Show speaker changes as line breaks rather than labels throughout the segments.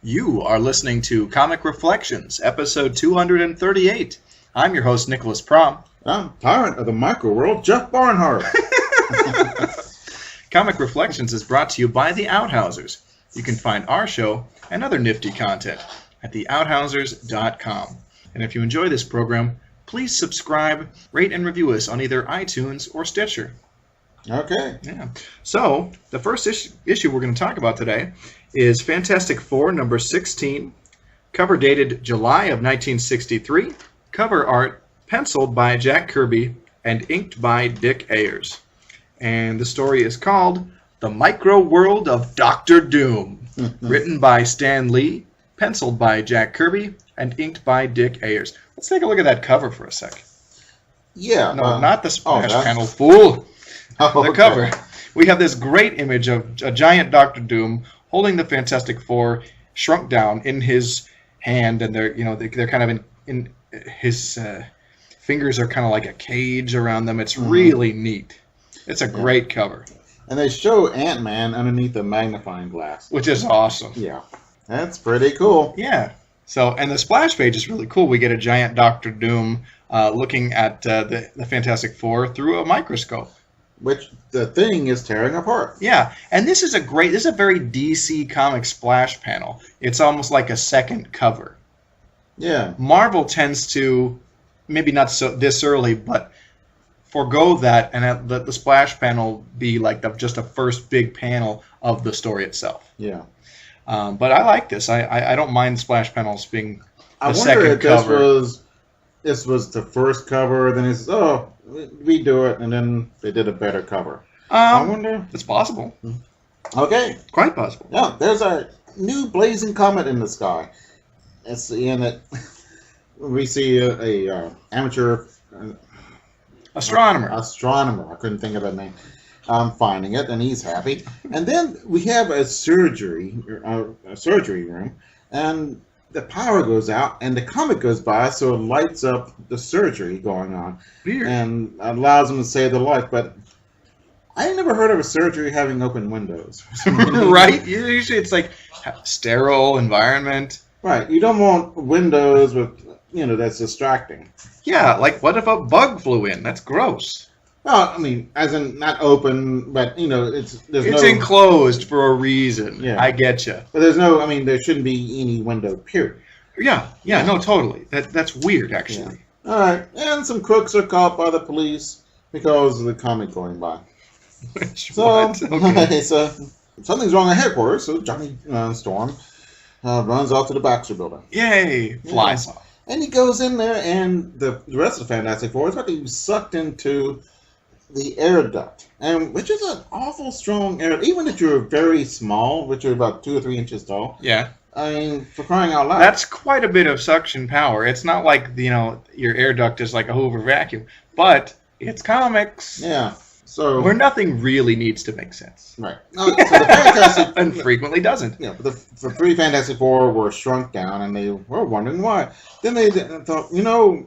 You are listening to Comic Reflections, episode 238. I'm your host, Nicholas Prom.
I'm Tyrant of the Micro World, Jeff Barnhart.
Comic Reflections is brought to you by the Outhousers. You can find our show and other nifty content at theouthousers.com. And if you enjoy this program, please subscribe, rate, and review us on either iTunes or Stitcher.
Okay.
Yeah. So, the first issue we're going to talk about today is Fantastic Four number 16, cover dated July of 1963, cover art penciled by Jack Kirby and inked by Dick Ayers. And the story is called The Micro World of Dr. Doom, written by Stan Lee, penciled by Jack Kirby, and inked by Dick Ayers. Let's take a look at that cover for a sec.
Yeah.
No, not the splash panel, fool.
Oh,
The cover. We have this great image of a giant Dr. Doom holding the Fantastic Four shrunk down in his hand, and they're kind of in his fingers are kind of like a cage around them. It's really neat. It's a great cover.
And they show Ant-Man underneath the magnifying glass.
Which is awesome.
Yeah. That's pretty cool.
Yeah. So, and the splash page is really cool. We get a giant Dr. Doom looking at the Fantastic Four through a microscope.
Which the thing is tearing apart.
Yeah, and this is a very DC Comics splash panel. It's almost like a second cover.
Yeah.
Marvel tends to, maybe not so this early, but forego that and let the splash panel be like just a first big panel of the story itself.
Yeah.
But I like this. I don't mind splash panels being the second
I wonder if
cover.
this was the first cover, then he says, oh, redo it, and then they did a better cover. I wonder.
It's possible.
Okay.
Quite possible.
Yeah, there's a new blazing comet in the sky. It's in it. We see a amateur
Astronomer.
I couldn't think of a name. Finding it, and he's happy. And then we have a surgery room, and the power goes out, and the comet goes by, so it lights up the surgery going on.
Weird.
And allows them to save the life. But I never heard of a surgery having open windows.
Right? Usually it's like sterile environment.
Right. You don't want windows with, that's distracting.
Yeah, like what if a bug flew in? That's gross.
Well, I mean, as in not open, but, it's
enclosed for a reason.
Yeah.
I get you.
But there shouldn't be any window, period.
Yeah, no, totally. That's weird, actually.
Yeah. All right, and some crooks are caught by the police because of the comet going by.
What? Okay.
So something's wrong at headquarters, so Johnny Storm runs off to the Baxter building.
Yay! Flies off.
And he goes in there, and the rest of the Fantastic Four is about to be sucked into the air duct, which is an awful strong air. Even if you're very small, which are about 2 or 3 inches tall.
Yeah.
I mean, for crying out loud.
That's quite a bit of suction power. It's not like your air duct is like a Hoover vacuum, but it's comics.
Yeah. So
where nothing really needs to make sense.
Right. So the Fantastic
and frequently doesn't.
Yeah. The 3 Fantastic Four were shrunk down, and they were wondering why. Then they thought,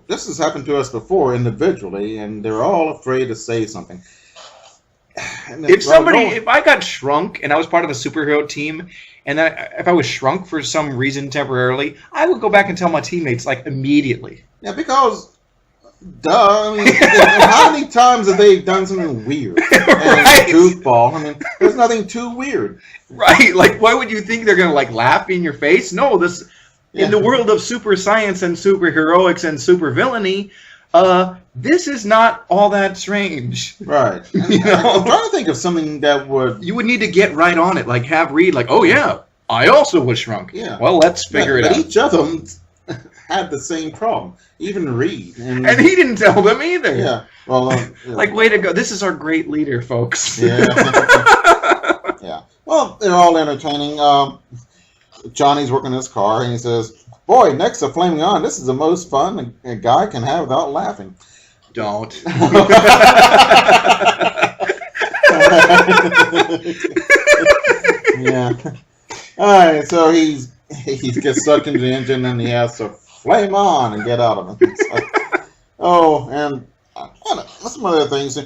this has happened to us before individually, and they're all afraid to say something.
If I got shrunk and I was part of a superhero team, and if I was shrunk for some reason temporarily, I would go back and tell my teammates immediately.
Yeah, because. Duh. I mean, how many times have they done something weird?
Right?
Goofball. There's nothing too weird.
Right. Why would you think they're going to, laugh in your face? No, in the world of super science and superheroics and supervillainy, this is not all that strange.
Right. I'm trying to think of something that would...
You would need to get right on it. Have Reed, oh, yeah, I also was shrunk.
Yeah.
Well, let's figure it out.
But each of them had the same problem. Even Reed.
And he didn't tell them either.
Yeah. Well,
way to go. This is our great leader, folks.
Yeah. Yeah. Well, they're all entertaining. Johnny's working his car, and he says, boy, next to Flaming On, this is the most fun a guy can have without laughing.
Don't.
Yeah. All right, so he gets sucked into the engine, and he has to flame on and get out of it. And some other things.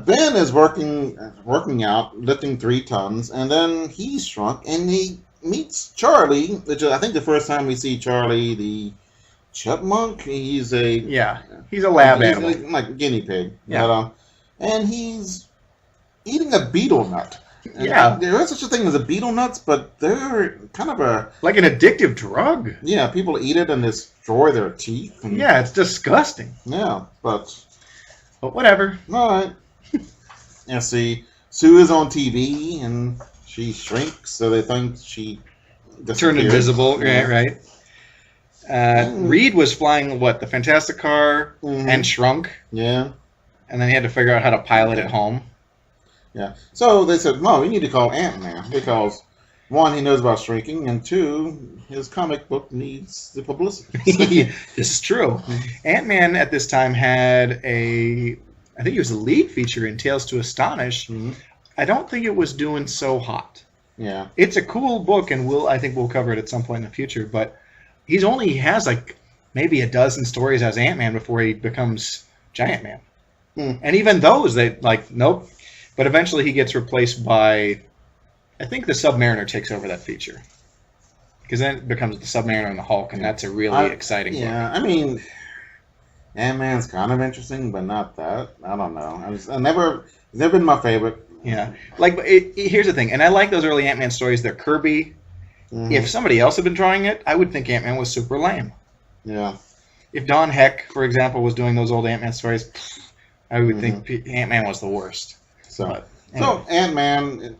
Ben is working out, lifting 3 tons, and then he's shrunk, and he meets Charlie, which is, I think, the first time we see Charlie the chipmunk. He's a
he's a lab
he's
animal.
like a guinea pig.
Yeah.
And he's eating a beetle nut. And
Yeah.
there is such a thing as a beetle nuts, but they're kind of
Like an addictive drug.
yeah. People eat it and destroy their teeth. And,
Yeah, it's disgusting.
yeah, but
whatever.
all right. And see, Sue is on TV and she shrinks, so they think she
Turned
disappeared.
invisible.
Yeah.
Right. Reed was flying the Fantastic Car
Mhm.
and shrunk,
Yeah.
and then he had to figure out how to pilot it home.
Yeah. So they said, no, we need to call Ant-Man because, one, he knows about shrinking, and two, his comic book needs the publicity.
This is true. Ant-Man at this time had I think he was a lead feature in Tales to Astonish.
Mhm.
I don't think it was doing so hot.
Yeah.
It's a cool book, and I think we'll cover it at some point in the future, but he has like maybe a dozen stories as Ant-Man before he becomes Giant Man. And even those, they like, nope. But eventually he gets replaced by, I think the Submariner takes over that feature. Because then it becomes the Submariner and the Hulk, and that's a really exciting book.
Yeah, I mean, Ant-Man's kind of interesting, but not that. I don't know. It's never been my favorite.
Yeah. Like, here's the thing, and I like those early Ant-Man stories. They're Kirby.
Mhm.
If somebody else had been drawing it, I would think Ant-Man was super lame.
Yeah.
If Don Heck, for example, was doing those old Ant-Man stories, I would think Ant-Man was the worst.
So,
But, anyway.
so Ant-Man,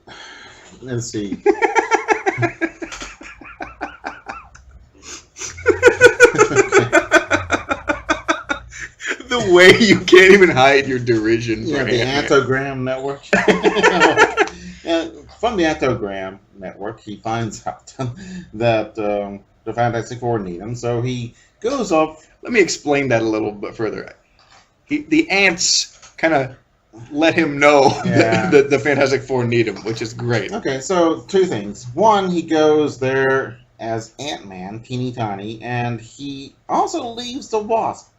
let's see.
The way you can't even hide your derision
Yeah,
for
the
Ant-Man.
Antogram Network. And from the Antogram Network, he finds out that the Fantastic Four need him, so he goes off.
Let me explain that a little bit further. The ants kind of let him know
Yeah.
that the Fantastic Four need him, which is great.
Okay, so two things. One, he goes there as Ant-Man, teeny tiny, and he also leaves the Wasp.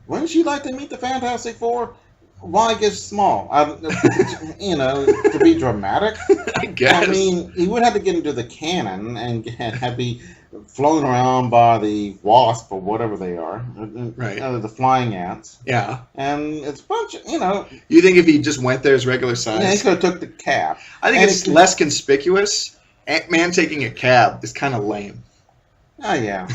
Wouldn't she like to meet the Fantastic Four? Why get small? To be dramatic.
I guess.
I mean, he would have to get into the cannon and be flown around by the Wasp or whatever they are,
Right.
The flying ants,
Yeah.
and it's a bunch of,
You think if he just went there as regular size?
yeah, he could have took the cab.
I think
And
it's less conspicuous. Ant-Man taking a cab is kind of lame.
Oh, yeah.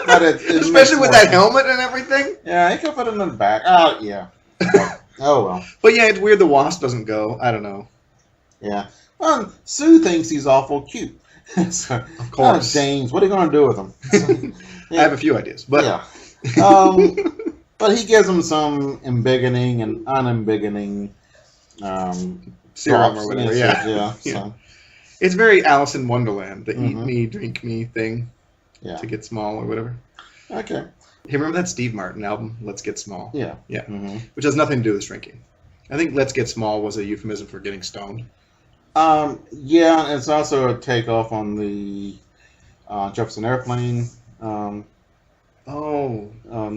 But it
Especially
makes
with
more
that
sense.
helmet and everything.
Yeah, he could put it in the back. Oh, yeah. Oh, well.
But yeah, it's weird the Wasp doesn't go. I don't know.
Yeah. Well, Sue thinks he's awful cute. So,
Of course.
James, what are you going to do with him? So,
I have a few ideas. But
yeah. But he gives him some embiggening and unembiggening
serum
drops.
or whatever.
Yeah.
Yeah.
Yeah.
Yeah.
So,
It's very Alice in Wonderland, the eat
Mhm.
me, drink me thing
yeah.
to get small or whatever.
Okay.
Hey, remember that Steve Martin album, Let's Get Small?
Yeah.
Yeah.
Mm-hmm.
Which has nothing to do with drinking. I think Let's Get Small was a euphemism for getting stoned.
Yeah, it's also a takeoff on the Jefferson Airplane
Oh,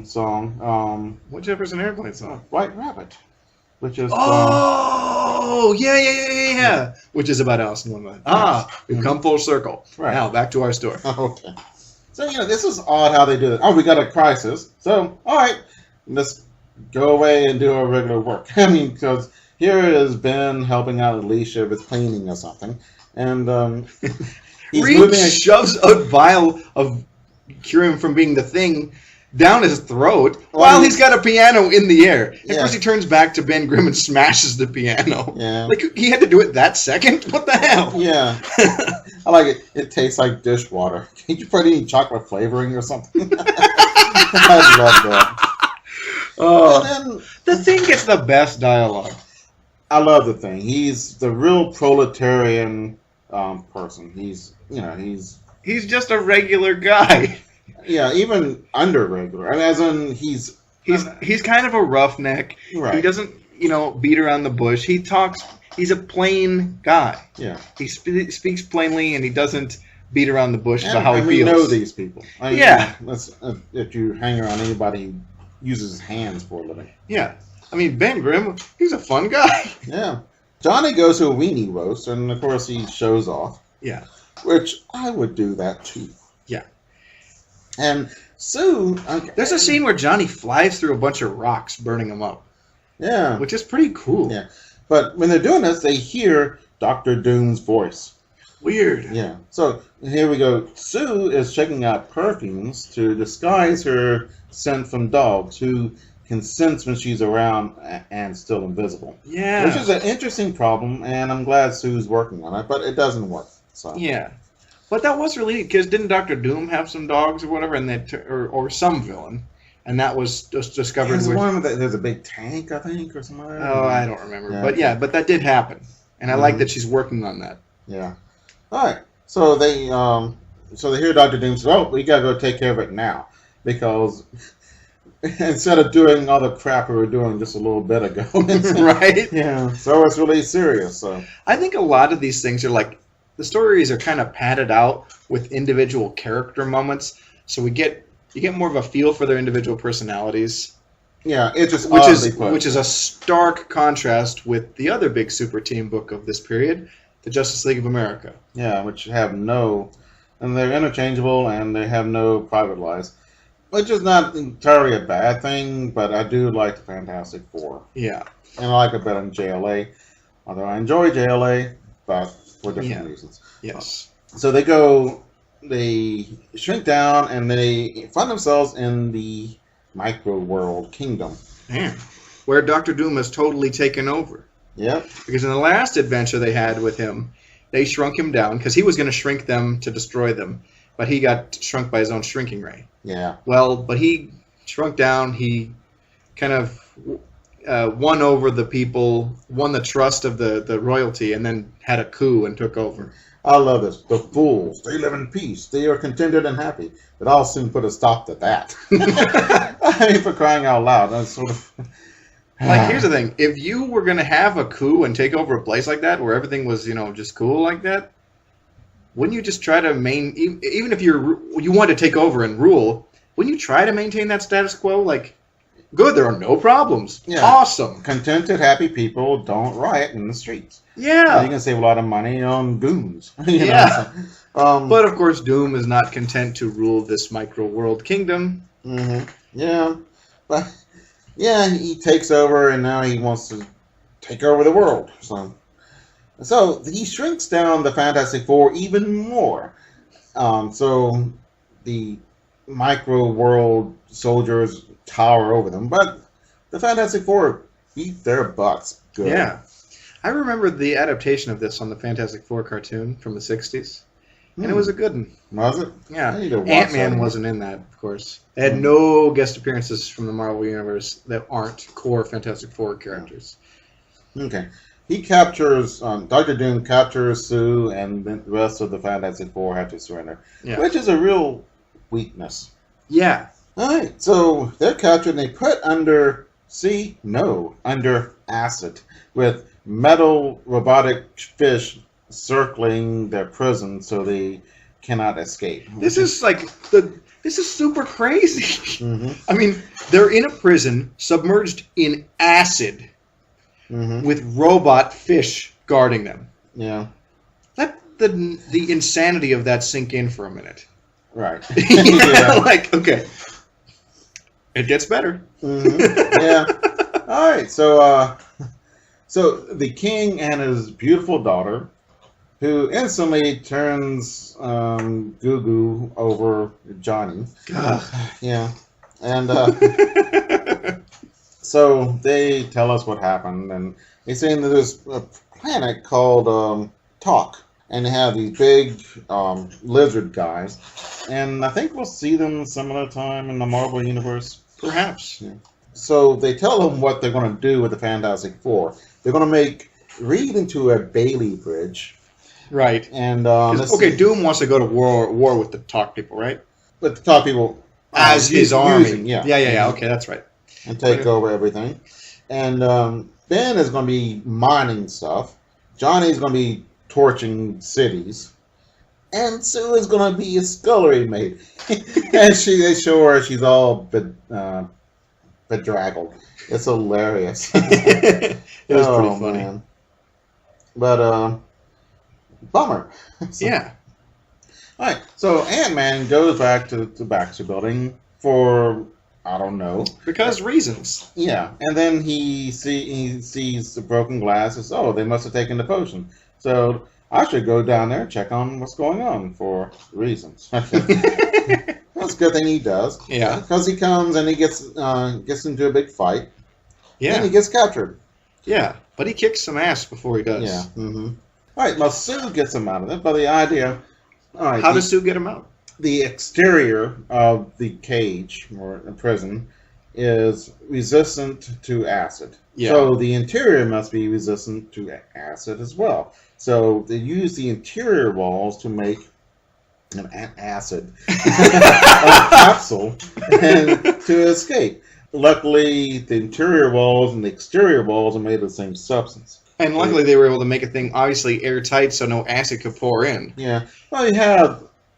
song.
what Jefferson Airplane song?
White Rabbit, which is
Oh, yeah. Which is about Alice in Wonderland. We've come full circle.
Right.
Now, back to our story.
okay. So this is odd how they do it. Oh, we got a crisis. So all right, let's go away and do our regular work. I mean, because here is Ben helping out Alicia with cleaning or something, and he's
Reed
moving.
shoves a vial of Cure from being the Thing down his throat while he's got a piano in the air. Of
Yeah.
course, he turns back to Ben Grimm and smashes the piano.
Yeah.
Like, he had to do it that second? What the hell?
Yeah, I like it. It tastes like dishwater. Can't you put any chocolate flavoring or something? I love that.
Oh,
And then
the Thing gets the best dialogue.
I love the Thing. He's the real proletarian person. He's
He's just a regular guy.
yeah, even under regular. I mean, as in
He's kind of a roughneck.
right.
He doesn't, beat around the bush. He talks. He's a plain guy.
Yeah,
He speaks plainly, and he doesn't beat around the bush about
and,
how he
and
feels.
we know these people. I mean,
Yeah.
if you hang around anybody who uses his hands for a living.
Yeah. I mean, Ben Grimm, he's a fun guy.
Yeah, Johnny goes to a weenie roast, and of course he shows off.
Yeah.
which I would do that too.
Yeah.
And Sue,
There's a scene where Johnny flies through a bunch of rocks, burning them up.
Yeah.
Which is pretty cool.
Yeah. But when they're doing this, they hear Dr. Doom's voice.
Weird.
Yeah. So here we go. Sue is checking out perfumes to disguise her scent from dogs who can sense when she's around and still invisible.
Yeah.
Which is an interesting problem, and I'm glad Sue's working on it, but it doesn't work. So.
Yeah. But that was really, because didn't Dr. Doom have some dogs or whatever, and or some villain, and that was just discovered.
There's one that there's a big tank, I think, or something like that.
Oh, I don't remember.
Yeah.
But that did happen, and I like that she's working on that.
Yeah. All right. So they hear Dr. Doom say, "Oh, we gotta go take care of it now," because instead of doing all the crap we were doing just a little bit ago,
Right?
Yeah. So it's really serious. So
I think a lot of these things are like, the stories are kind of padded out with individual character moments, so you get more of a feel for their individual personalities.
Yeah, it's just
which is a stark contrast with the other big super team book of this period, the Justice League of America.
Yeah, which have and they're interchangeable and they have no private lives, which is not entirely a bad thing, but I do like the Fantastic Four.
Yeah.
And I like it better than JLA, although I enjoy JLA, but for different reasons.
Yes.
So they shrink down and they find themselves in the micro world kingdom.
Man, where Dr. Doom has totally taken over.
Yep.
Because in the last adventure they had with him, they shrunk him down because he was going to shrink them to destroy them, but he got shrunk by his own shrinking ray.
Yeah.
Well, but he shrunk down. He kind of won over the people, won the trust of the royalty, and then had a coup and took over.
I love this. The fools, they live in peace. They are contented and happy. But I'll soon put a stop to that. I mean, for crying out loud. That's sort of...
Like, here's the thing. If you were going to have a coup and take over a place like that, where everything was, just cool like that, wouldn't you just try to even if you want to take over and rule, wouldn't you try to maintain that status quo? Like, good, there are no problems.
Yeah.
Awesome.
Contented, happy people don't riot in the streets.
Yeah.
You can save a lot of money on goons.
Yeah. But, of course, Doom is not content to rule this micro-world kingdom.
Mm-hmm. Yeah. But, yeah, he takes over, and now he wants to take over the world. So he shrinks down the Fantastic Four even more. So the micro-world soldiers tower over them. But the Fantastic Four beat their butts good.
Yeah. I remember the adaptation of this on the Fantastic Four cartoon from the 60s. And it was a good one.
Was it?
Yeah.
I need to watch
Ant-Man
that.
wasn't in that, of course. They had no guest appearances from the Marvel Universe that aren't core Fantastic Four characters.
Okay. He captures, Dr. Doom captures Sue, and the rest of the Fantastic Four have to surrender.
Yeah.
Which is a real weakness.
Yeah.
Alright, so they're captured and they put under acid with metal robotic fish circling their prison so they cannot escape.
This is super crazy.
Mm-hmm.
I mean, they're in a prison submerged in acid with robot fish guarding them.
Yeah.
Let the insanity of that sink in for a minute.
Right.
Yeah. Like, okay. It gets better.
Mm-hmm. Yeah. All right. So the king and his beautiful daughter, who instantly turns Goo over Johnny. Yeah. And so they tell us what happened, and they say that there's a planet called Talk, and they have these big lizard guys, and I think we'll see them some other time in the Marvel Universe.
Perhaps.
Yeah. So they tell them what they're going to do with the Fantastic Four. They're going to make Reed into a Bailey bridge.
Right.
And
Doom wants to go to war with the Talk people, right?
With the Talk people
as his army.
Yeah.
Okay, that's right.
And take over everything. And Ben is going to be mining stuff. Johnny's going to be torching cities. And Sue is going to be a scullery maid. And they show her she's all bedraggled. It's hilarious.
It was pretty funny.
Man. But, bummer.
Yeah.
All right, so Ant-Man goes back to the Baxter Building for, I don't know.
Because reasons.
Yeah, and then he sees the broken glass. Says, "Oh, they must have taken the potion." So I should go down there and check on what's going on for reasons. That's a good thing he does.
Yeah.
Because he comes and he gets into a big fight.
Yeah.
And he gets captured.
Yeah, but he kicks some ass before he does.
Yeah. Mm-hmm. All right, well, Sue gets him out of it, but the idea... All right,
How does Sue get him out?
The exterior of the cage, or the prison, is resistant to acid.
Yeah.
So the interior must be resistant to acid as well. So they use the interior walls to make an acid capsule and to escape. Luckily, the interior walls and the exterior walls are made of the same substance.
And luckily they were able to make a thing obviously airtight so no acid could pour in.
Yeah. Well,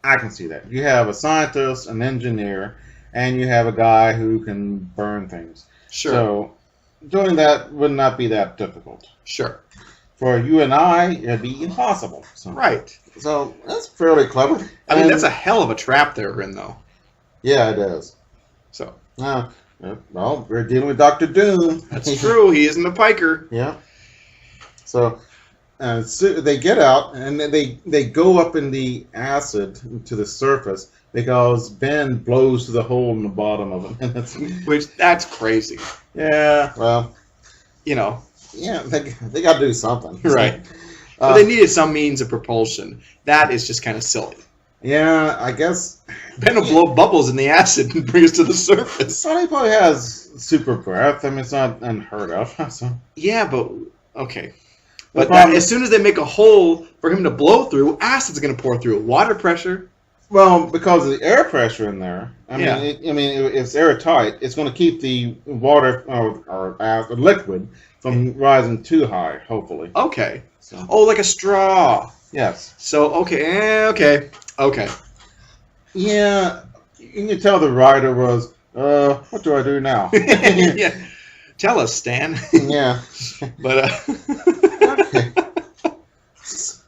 I can see that. You have a scientist, an engineer, and you have a guy who can burn things.
Sure.
So doing that would not be that difficult.
Sure.
For you and I, it'd be impossible. So,
Right.
So that's fairly clever.
I mean, that's a hell of a trap they're in, though.
Yeah, it is.
So.
Well, we're dealing with Dr. Doom.
That's true. He isn't a piker.
Yeah. So they get out and they go up in the acid to the surface because Ben blows to the hole in the bottom of it.
That's crazy.
Yeah. Well,
Yeah,
they got to do something.
Right. But they needed some means of propulsion. That is just kind of silly.
Yeah, I guess.
Ben will blow bubbles in the acid and bring us to the surface.
Well, he probably has super breath. I mean, it's not unheard of. So.
Yeah, but okay. But as soon as they make a hole for him to blow through, acid's going to pour through. Water pressure.
Well, because of the air pressure in there. I mean,
Yeah.
it's airtight. It's going to keep the water or liquid from rising too high. Hopefully.
Okay.
So.
Oh, like a straw.
Yes.
So okay.
Yeah, you can tell the writer was, what do I do now?
Yeah. Tell us, Stan.
Yeah.
But
Okay.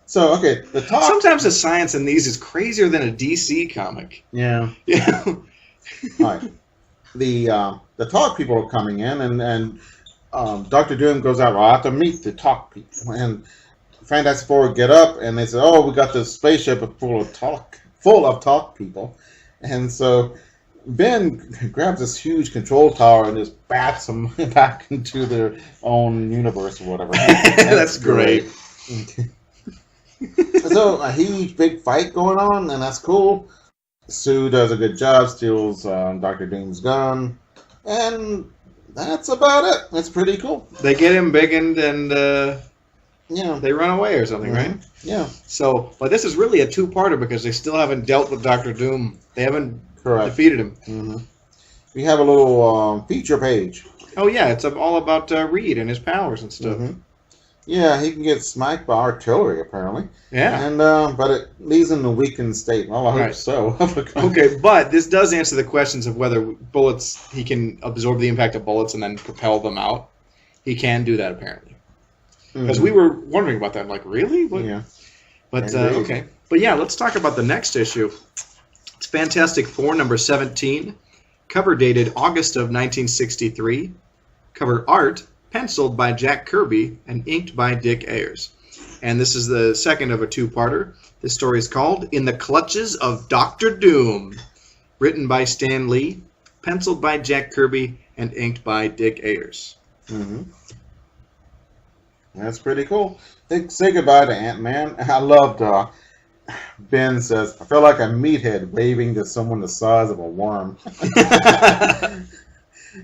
So, the talk...
Sometimes the science in these is crazier than a DC comic.
Yeah.
Yeah.
Right. The talk people are coming in, and Dr. Doom goes out, well, I have to meet the talk people. And Fantastic Four get up, and they say, oh, we got this spaceship full of talk people. And so Ben grabs this huge control tower and just bats them back into their own universe or whatever.
That's great.
So a huge big fight going on, and that's cool. Sue does a good job, steals Dr. Doom's gun, and that's about it. That's pretty cool.
They get him biggened and
Yeah.
they run away or something, right?
Yeah.
So, but this is really a two-parter because they still haven't dealt with Dr. Doom. They haven't defeated him.
Mm-hmm. We have a little feature page.
Oh yeah, it's all about Reed and his powers and stuff.
Mm-hmm. Yeah, he can get smacked by artillery apparently.
Yeah.
And but it leaves him in a weakened state. Well, I hope so.
Okay, but this does answer the questions of whether bullets he can absorb the impact of bullets and then propel them out. He can do that apparently. Because we were wondering about that. I'm like, really? What?
Yeah.
But okay. But yeah, let's talk about the next issue. It's Fantastic Four number 17, cover dated August of 1963. Cover art penciled by Jack Kirby and inked by Dick Ayers. And this is the second of a two-parter. This story is called In the Clutches of Dr. Doom. Written by Stan Lee, penciled by Jack Kirby, and inked by Dick Ayers.
Mm-hmm. That's pretty cool. Say goodbye to Ant-Man. I loved Ben says, I feel like a meathead waving to someone the size of a worm.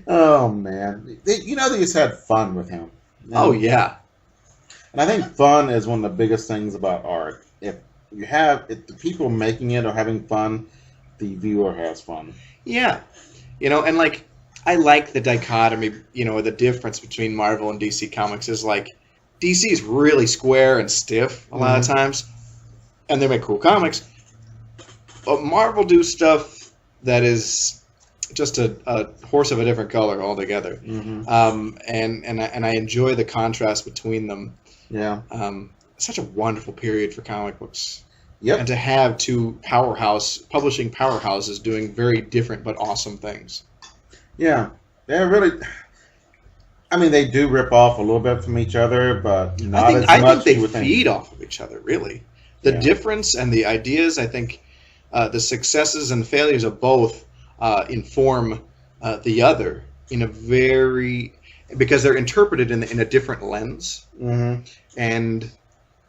Oh, man. They just had fun with him.
Oh, yeah.
And I think fun is one of the biggest things about art. If the people making it are having fun, the viewer has fun.
Yeah. And like, I like the dichotomy, the difference between Marvel and DC Comics is like, DC is really square and stiff a lot of times, and they make cool comics. But Marvel do stuff that is just a horse of a different color altogether. And I enjoy the contrast between them.
Yeah.
Such a wonderful period for comic books.
Yep.
and to have two publishing powerhouses doing very different but awesome things.
Yeah, they're really. I mean, they do rip off a little bit from each other, but not as
I
much
think
you would
they
think.
feed off of each other, really. The
Yeah.
difference and the ideas, I think, the successes and failures of both inform the other in a very, because they're interpreted in a different lens,
Mm-hmm.
and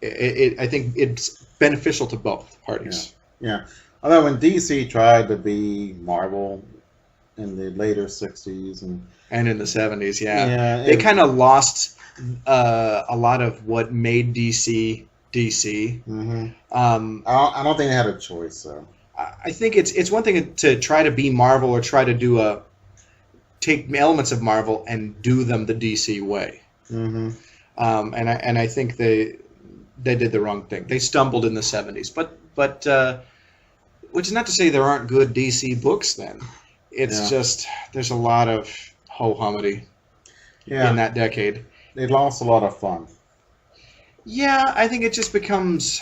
I think it's beneficial to both parties.
Yeah. Although when DC tried to be Marvel in the later '60s
And in the 70s,
yeah,
they kind of lost a lot of what made DC DC.
Mm-hmm.
I
I don't think they had a choice, though.
I think it's one thing to try to be Marvel or try to take elements of Marvel and do them the DC way.
Mm-hmm.
And I think they did the wrong thing. They stumbled in the 70s, but which is not to say there aren't good DC books. Then it's just there's a lot of ho-humity in that decade.
They lost a lot of fun.
Yeah, I think it just becomes,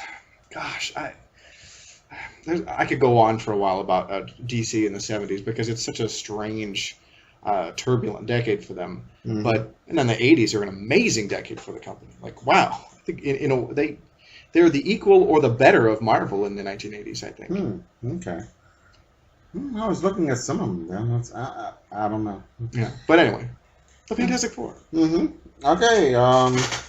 gosh, I could go on for a while about DC in the 70s because it's such a strange, turbulent decade for them.
Mm-hmm.
And then the 80s are an amazing decade for the company. Like, wow, I think they're the equal or the better of Marvel in the 1980s, I think.
Okay. I was looking at some of them. Then. I don't know.
Yeah, but anyway, the Fantastic Four.
Mm-hmm. Okay.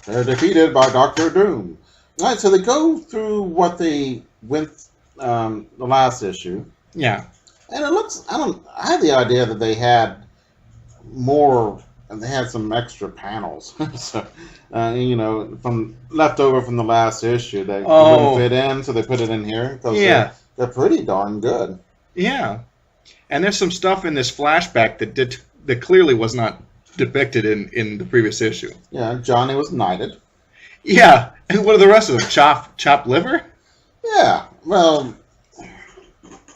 They're defeated by Doctor Doom. All right. So they go through what they went the last issue.
Yeah.
And it looks. I had the idea that they had more. And they had some extra panels, so from left over from the last issue that wouldn't fit in, so they put it in here.
Yeah,
they're pretty darn good.
Yeah, and there's some stuff in this flashback that clearly was not depicted in the previous issue.
Yeah, Johnny was knighted.
Yeah, and what are the rest of them? Chopped liver?
Yeah, well,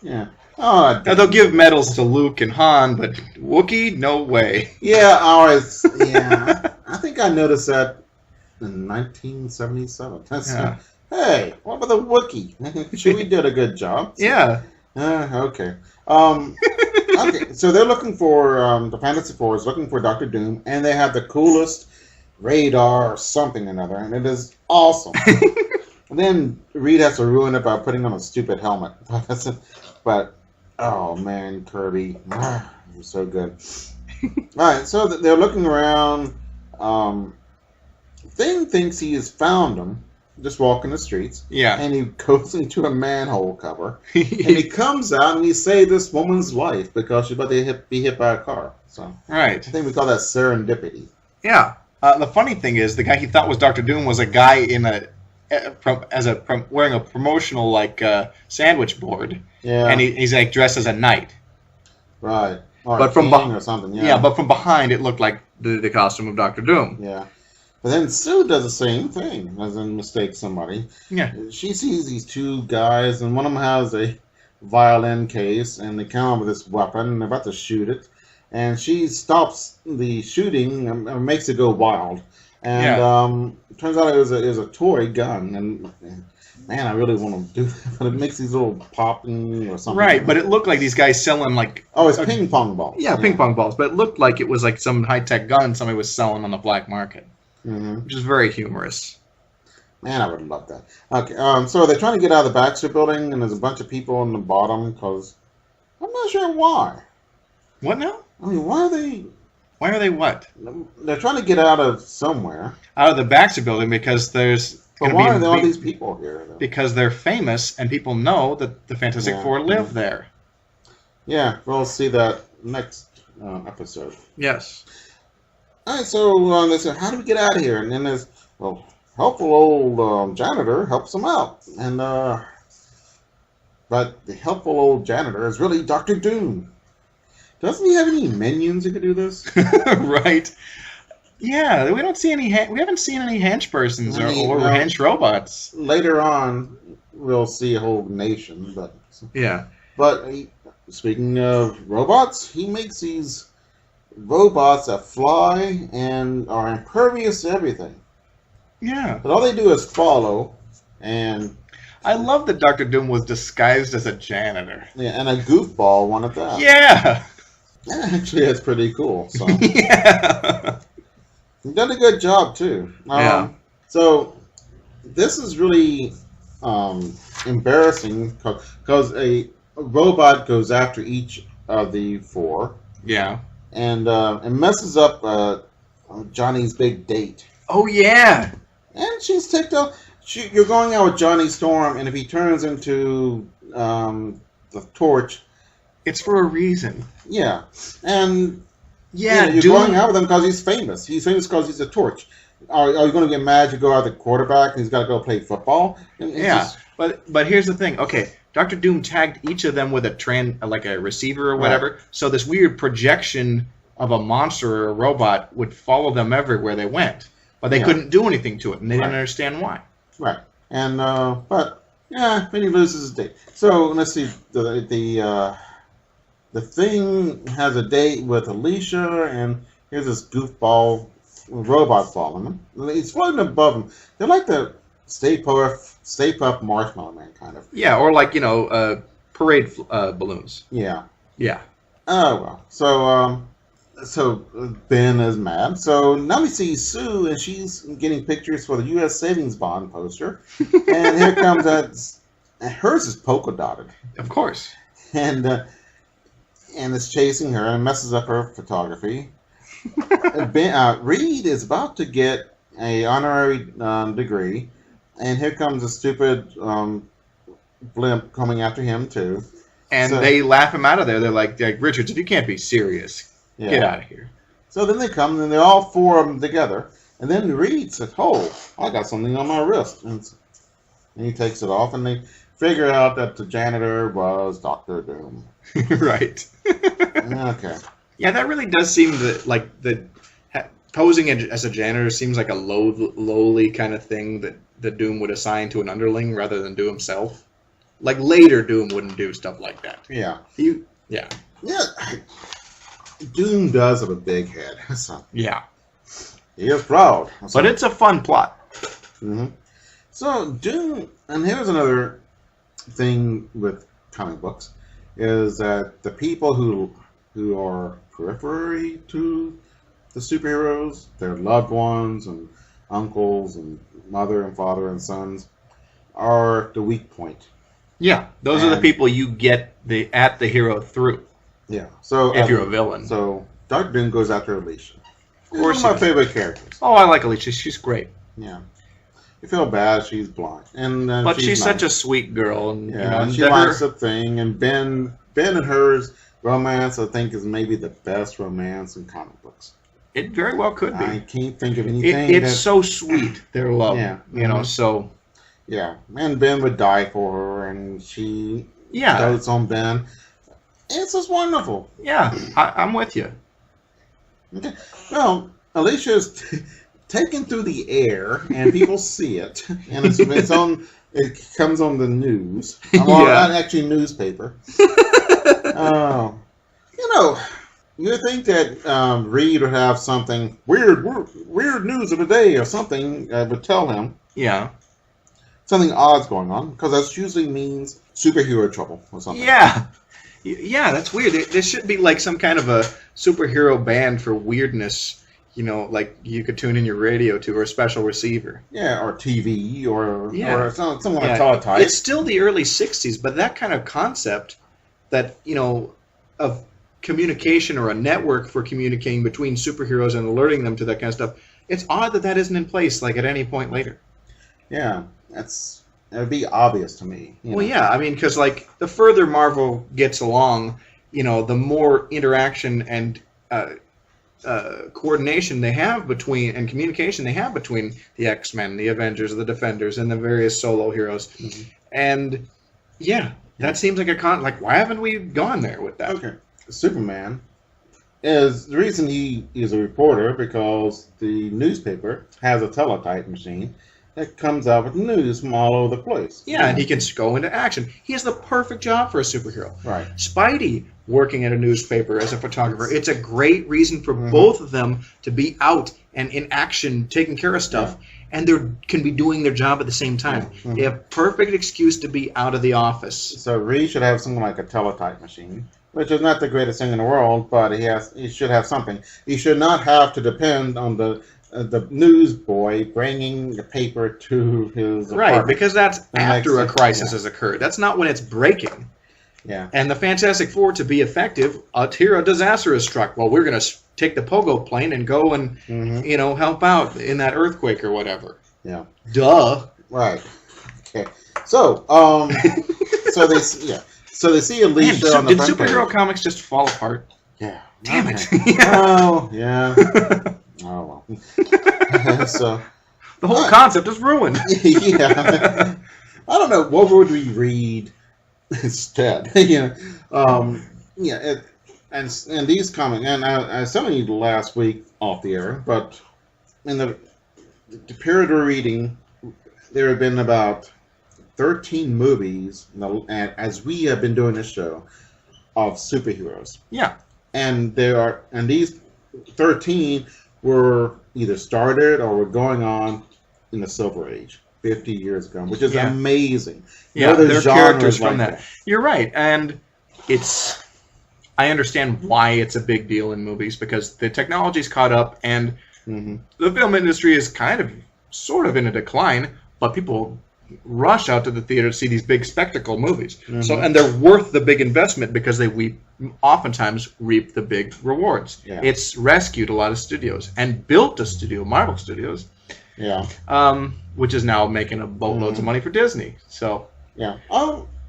yeah. Oh,
now they'll give medals to Luke and Han, but Wookiee, no way.
Yeah, always. Yeah, I think I noticed that in 1977. Hey, what about the Wookiee? Chewie did a good job.
Yeah.
Okay. Okay. So they're looking for the Fantasy Four is looking for Doctor Doom, and they have the coolest radar or something or another, and it is awesome. And then Reed has to ruin it by putting on a stupid helmet. But oh man, Kirby, you're so good. All right, so they're looking around. Thing thinks he has found them, just walking the streets.
Yeah.
And he goes into a manhole cover, and he comes out and he saved this woman's life because she's about to be hit by a car. So
right.
I think we call that serendipity.
Yeah. The funny thing is, the guy he thought was Dr. Doom was a guy wearing a promotional sandwich board.
Yeah.
And he's like dressed as a knight.
Right. Or
but from
or something. Yeah.
But from behind it looked like the costume of Dr. Doom.
Yeah. But then Sue does the same thing, as in mistake somebody.
Yeah.
She sees these two guys, and one of them has a violin case, and they come up with this weapon, and they're about to shoot it. And she stops the shooting and makes it go wild. And turns out it was a toy gun, and man, I really want to do that, but it makes these little popping or something.
Right, but it looked like these guys selling
it's ping pong balls.
Yeah, ping pong balls, but it looked like it was like some high-tech gun somebody was selling on the black market.
Mm-hmm.
Which is very humorous.
Man, I would love that. Okay, so they're trying to get out of the Baxter building, and there's a bunch of people on the bottom, because I'm not sure why.
What now?
I mean, why are they...
Why are they what?
They're trying to get out of somewhere.
Out of the Baxter building because there's...
But why are there all these people here, though?
Because they're famous, and people know that the Fantastic Four live there.
Yeah, we'll see that next episode.
Yes.
All right, so they said, how do we get out of here? And then there's, helpful old janitor helps them out. And but the helpful old janitor is really Dr. Doom. Doesn't he have any minions who could do this?
Right. Yeah, we don't see any. We haven't seen any hench persons or hench robots.
Later on, we'll see a whole nation. But
yeah.
But speaking of robots, he makes these robots that fly and are impervious to everything.
Yeah.
But all they do is follow, and
I love that Dr. Doom was disguised as a janitor.
Yeah, and a goofball one at that.
Yeah.
Actually, that's pretty cool. So
Yeah.
you done a good job too.
Yeah.
So this is really embarrassing because a robot goes after each of the four.
Yeah.
And it messes up Johnny's big date.
Oh, yeah.
And she's ticked off. You're going out with Johnny Storm, and if he turns into the Torch,
It's for a reason.
yeah. And
Yeah,
you're
Doom.
going out with him because he's famous. He's famous because he's a Torch. Are you going to get mad if you go out the quarterback and he's got to go play football? And
Yeah, but here's the thing. Okay, Dr. Doom tagged each of them with like a receiver or whatever. So this weird projection of a monster or a robot would follow them everywhere they went, but they couldn't do anything to it, and they didn't understand why.
Right. And but yeah, then he loses his date. So let's see. The Thing has a date with Alicia, and here's this goofball robot following him. He's floating above him. They're like the Stay Puft Marshmallow Man kind of.
Yeah, or like parade balloons.
Yeah.
Yeah.
Oh well. So Ben is mad. So now we see Sue, and she's getting pictures for the U.S. Savings Bond poster. And here comes hers is polka dotted,
Of course.
and it's chasing her and messes up her photography. Reed is about to get a honorary degree, and here comes a stupid blimp coming after him too.
And they laugh him out of there. They're like Richards, if you can't be serious, get out of here.
So then they come, and they're all four of them together. And then Reed says, "Oh, I got something on my wrist," and he takes it off, and they figure out that the janitor was Dr. Doom.
Right.
Okay.
Yeah, that really does seem like posing as a janitor seems like a lowly kind of thing that Doom would assign to an underling rather than do himself. Like later, Doom wouldn't do stuff like that.
Yeah.
Yeah.
Doom does have a big head. So
Yeah.
he is proud.
But it's a fun plot.
Mm-hmm. So Doom, and here's another thing with comic books, is that the people who are periphery to the superheroes, their loved ones and uncles and mother and father and sons, are the weak point.
Yeah, those are the people you get at the hero through.
Yeah. So
if you're a villain.
So Dark Doom goes after Alicia.
Of course,
one of my favorite characters.
Oh, I like Alicia. She's great.
Yeah. You feel bad she's blind,
but she's
nice.
such a sweet girl, and
yeah, she likes the thing. And Ben and hers romance, I think, is maybe the best romance in comic books.
It very well could be.
I can't think of anything.
It's so sweet, their love.
Yeah,
you know. So
yeah, and Ben would die for her, and she dotes on Ben. It's just wonderful.
Yeah, I'm with you.
Okay, well, Alicia's taken through the air, and people see it, and it's on. It comes on the news. Not actually newspaper. Oh, you think that Reed would have something weird news of the day or something would tell him.
Yeah.
Something odd's going on, because that usually means superhero trouble or something.
Yeah. Yeah, that's weird. There should be like some kind of a superhero band for weirdness. Like you could tune in your radio to, or a special receiver.
Yeah, or TV, or some kind of
Yeah.
teletype.
It's still the early 60s, but that kind of concept that, of communication or a network for communicating between superheroes and alerting them to that kind of stuff, it's odd that isn't in place, like, at any point later.
Yeah, it'd be obvious to me.
Well, yeah, I mean, because, like, the further Marvel gets along, the more interaction and coordination they have between, and communication they have between the X-Men, the Avengers, the Defenders, and the various solo heroes. Mm-hmm. And yeah, that seems like why haven't we gone there with that?
Okay, Superman is the reason he is a reporter, because the newspaper has a teletype machine that comes out with news from all over the place.
Yeah, and he can go into action. He has the perfect job for a superhero.
Right.
Spidey working at a newspaper as a photographer. It's a great reason for both of them to be out and in action, taking care of stuff. and they can be doing their job at the same time.
Mm-hmm.
They have perfect excuse to be out of the office.
So Reed should have something like a teletype machine, which is not the greatest thing in the world, but he should have something. He should not have to depend on the newsboy bringing the paper to his
Right,
apartment.
because that's after a crisis
yeah.
has occurred. That's not when it's breaking.
Yeah.
And the Fantastic Four, to be effective, here a disaster is struck. Well, we're going to take the pogo plane and go and help out in that earthquake or whatever.
Yeah.
Duh.
Right. Okay. So so they see Alicia
Man,
on the
did
front
superhero
page.
comics just fall apart?
Yeah.
Damn it.
Oh yeah. Oh well. So
The whole concept is ruined.
yeah. I don't know. What would we read instead? And these comics, and I was telling you last week off the air, but in the period of reading, there have been about 13 movies, as we have been doing this show, of superheroes.
Yeah.
And these 13 were either started or were going on in the Silver Age, 50 years ago, which is amazing.
Yeah,
they're
they're characters from
like
that. You're right, and I understand why it's a big deal in movies, because the technology's caught up, and the film industry is sort of in a decline, but people rush out to the theater to see these big spectacle movies. So, and they're worth the big investment because they oftentimes reap the big rewards.
Yeah.
It's rescued a lot of studios and built a studio, Marvel Studios, which is now making a boatloads of money for Disney. So
yeah,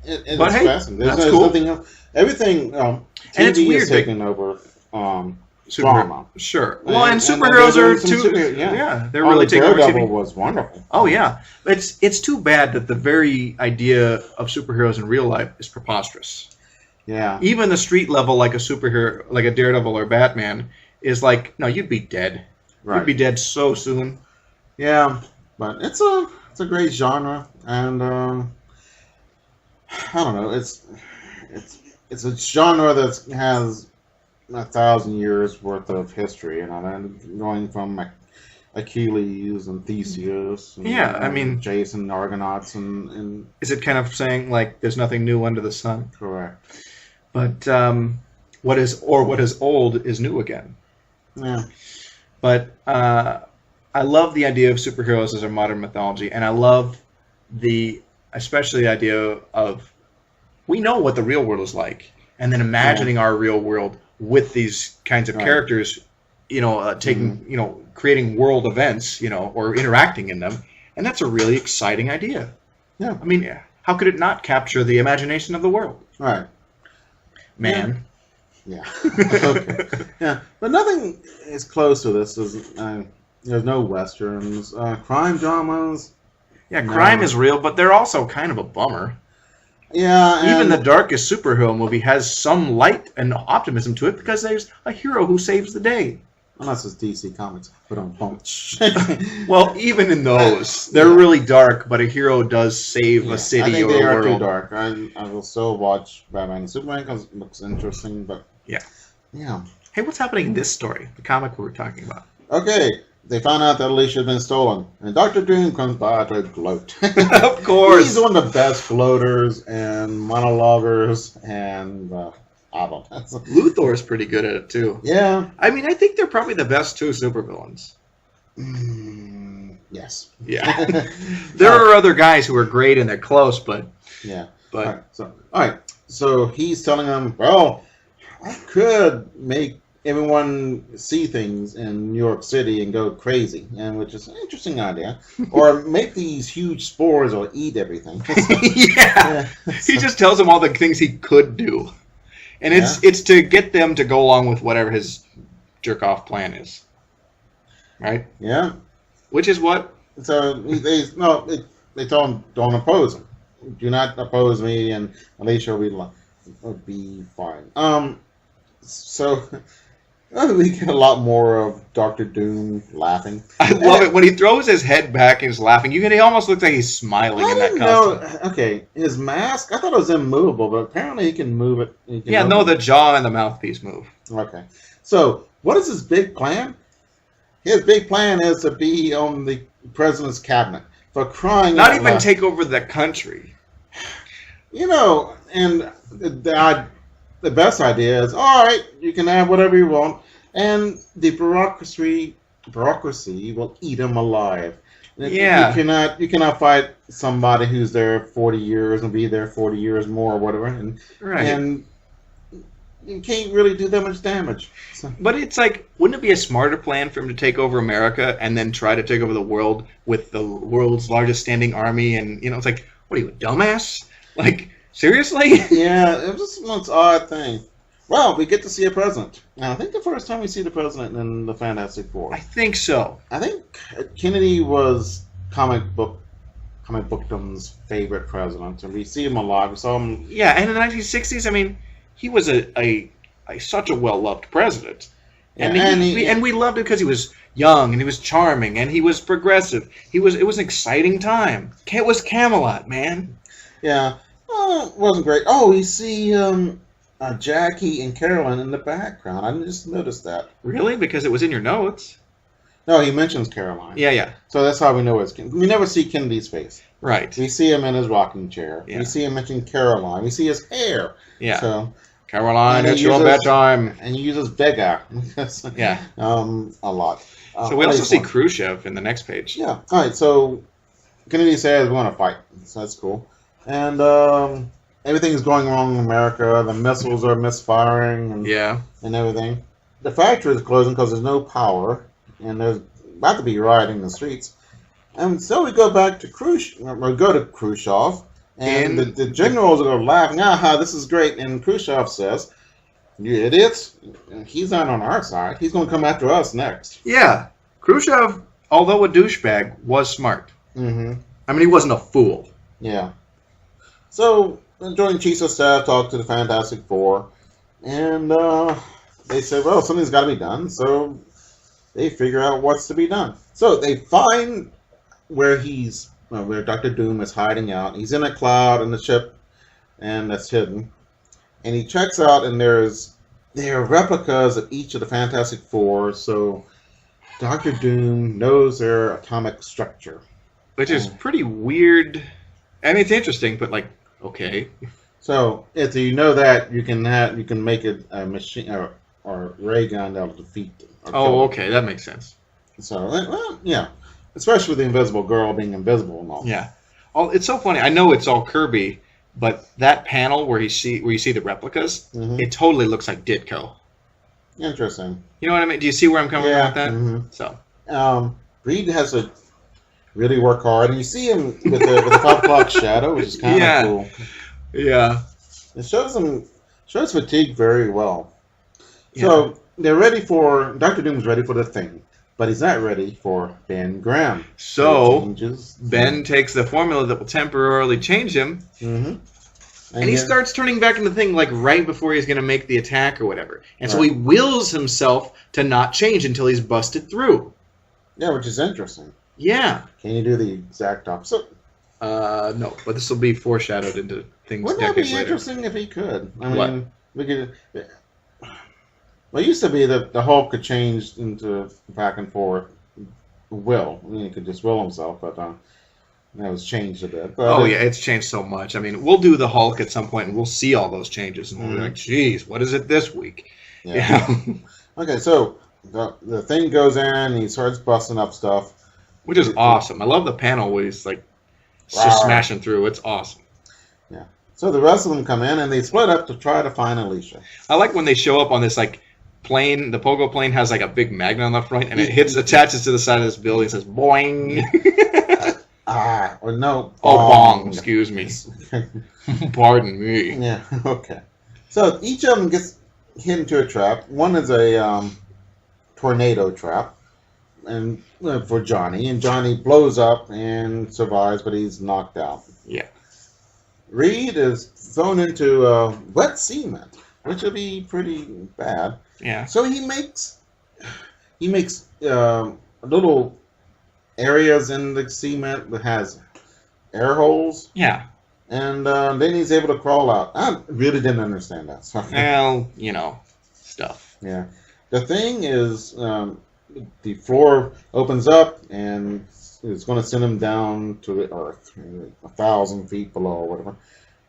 it's
but hey,
fascinating. There's
that's cool.
nothing else. Everything
And it's
TV
weird
is taking over. Drama.
Sure. Well, and superheroes are too. They're really taking over
Daredevil
TV.
was wonderful.
Oh yeah, it's too bad that the very idea of superheroes in real life is preposterous.
Yeah.
Even the street level, like a superhero, like a Daredevil or Batman, is like, no, you'd be dead.
Right.
You'd be dead so soon.
Yeah, but it's a great genre, and I don't know. It's a genre that has 1,000 years worth of history, and going from Achilles and Theseus. And Jason, Argonauts, and
is it kind of saying like there's nothing new under the sun?
correct.
But what is old is new again.
Yeah.
But I love the idea of superheroes as a modern mythology, and I love especially the idea of we know what the real world is like, and then imagining our real world with these kinds of characters, creating world events, or interacting in them, and that's a really exciting idea.
Yeah.
I mean, how could it not capture the imagination of the world?
Right.
Man.
Yeah. Okay. Yeah, but nothing is close to this. There's no westerns, crime dramas.
Yeah, crime is real, but they're also kind of a bummer.
Yeah,
even the darkest superhero movie has some light and optimism to it because there's a hero who saves the day.
Unless it's DC Comics, but on punch.
Well, even in those, they're really dark, but a hero does save a city
I think
or
they
a
are
world.
too dark. I will still watch Batman and Superman because it looks interesting, but yeah.
Hey, what's happening in this story? The comic we were talking about.
Okay, they found out that Alicia had been stolen, and Dr. Doom comes by to gloat.
Of course.
He's one of the best gloaters and monologuers, and I don't know.
Luthor's pretty good at it, too.
Yeah.
I mean, I think they're probably the best two supervillains.
Yes.
Yeah. There are other guys who are great and they're close, but...
Yeah.
But
all right. So he's telling them, well, I could make everyone see things in New York City and go crazy, and which is an interesting idea. Or make these huge spores or eat everything.
Yeah. He just tells them all the things he could do. And it's to get them to go along with whatever his jerk-off plan is. Right?
Yeah.
Which is what?
So they told him, don't oppose him. Do not oppose me, and Alicia will be fine. So we get a lot more of Dr. Doom laughing.
I love it when he throws his head back and is laughing. He almost looks like he's smiling in that costume.
Okay, his mask, I thought it was immovable, but apparently he can move it.
The jaw and the mouthpiece move.
Okay. So, what is his big plan? His big plan is to be on the president's cabinet for crying
Not
out
even
loud.
take over the country.
You know, and the best idea is, all right, you can have whatever you want, and the bureaucracy will eat them alive.
Yeah.
You cannot fight somebody who's there 40 years and be there 40 years more or whatever,
Right.
and you can't really do that much damage. So,
But it's like, wouldn't it be a smarter plan for him to take over America and then try to take over the world with the world's largest standing army? And, it's like, what are you, a dumbass? Like, seriously?
yeah, it was just an odd thing. Well, we get to see a president. Now, I think the first time we see the president in the Fantastic Four.
I think so.
I think Kennedy was comic bookdom's favorite president, and we see him a lot. We saw him.
Yeah, and in the 1960s, I mean, he was such a well-loved president. And,
Yeah,
we loved it because he was young, and he was charming, and he was progressive. It was an exciting time. It was Camelot, man.
Yeah, it wasn't great. Oh, we see Jackie and Carolyn in the background. I just noticed that.
Really? Because it was in your notes.
No, he mentions Caroline.
Yeah.
So that's how we know it's Kennedy. We never see Kennedy's face.
Right.
We see him in his rocking chair.
Yeah.
We see him mention Caroline. We see his hair.
Yeah.
So,
Caroline,
and he
it's your
uses-
bedtime.
and he uses Vega.
Yeah.
A lot.
So we also
nice
see
one.
Khrushchev in the next page.
Yeah. All right. So Kennedy says we want to fight. So that's cool. And everything's going wrong in America. The missiles are misfiring and everything. The factory is closing because there's no power, and there's about to be rioting in the streets. And so we go back to Khrushchev, and the generals are laughing. Aha, this is great. And Khrushchev says, "You idiots! He's not on our side. He's going to come after us next."
Yeah. Khrushchev, although a douchebag, was smart.
Mm-hmm.
I mean, he wasn't a fool.
Yeah. So, Joint Chiefs of Staff talked to the Fantastic Four, and they said, well, something's got to be done, so they figure out what's to be done. So, they find where Dr. Doom is hiding out. He's in a cloud in the ship, and that's hidden. And he checks out, and there are replicas of each of the Fantastic Four, so Dr. Doom knows their atomic structure.
Which is pretty weird. I mean, it's interesting, but okay.
So if you know that, you can make it a machine or ray gun that'll defeat them. or kill
Oh,
them.
okay, that makes sense.
So well, yeah, especially with the Invisible Girl being invisible and all.
Yeah. It's so funny. I know it's all Kirby, but that panel where you see the replicas,
Mhm.
it totally looks like Ditko.
Interesting.
You know what I mean? Do you see where I'm coming from with that?
Mhm.
So.
Reed has to really work hard, and you see him with the 5 o'clock shadow, which is kind of
Yeah.
cool.
Yeah.
It shows fatigue very well. So they're ready for Dr. Doom's ready for the thing, but he's not ready for Ben Grimm.
So
Changes.
Ben takes the formula that will temporarily change him,
Mm-hmm.
and he starts turning back into the thing right before he's going to make the attack or whatever. And so
Right.
he wills himself to not change until he's busted through.
Yeah, which is interesting.
Yeah.
Can you do the exact opposite?
No, but this will be foreshadowed into things
Wouldn't that be
decades later.
interesting if he could? I
What?
mean, we could. Well, it used to be that the Hulk could change into back and forth will. I mean, he could just will himself, but that was changed a bit. But
Oh yeah, it's changed so much. I mean, we'll do the Hulk at some point, and we'll see all those changes, and we'll be like, "Geez, what is it this week?"
Yeah.
Yeah.
Okay, so the thing goes in, and he starts busting up stuff.
Which is awesome. I love the panel where he's
Rawr.
just smashing through. It's awesome.
So the rest of them come in, and they split up to try to find Alicia.
I like when they show up on this plane. The pogo plane has a big magnet on the front, and it attaches to the side of this building. It says "boing."
Or no.
Oh, bong. Excuse me. Pardon me.
Yeah. Okay. So each of them gets hit into a trap. One is a tornado trap, and for Johnny, and Johnny blows up and survives, but he's knocked out.
Yeah.
Reed is thrown into wet cement, which would be pretty bad.
Yeah.
So he makes little areas in the cement that has air holes,
Yeah.
and then he's able to crawl out. I really didn't understand that. So.
Well, stuff.
Yeah. The thing is, the floor opens up and is going to send him down to the earth, 1,000 feet below or whatever.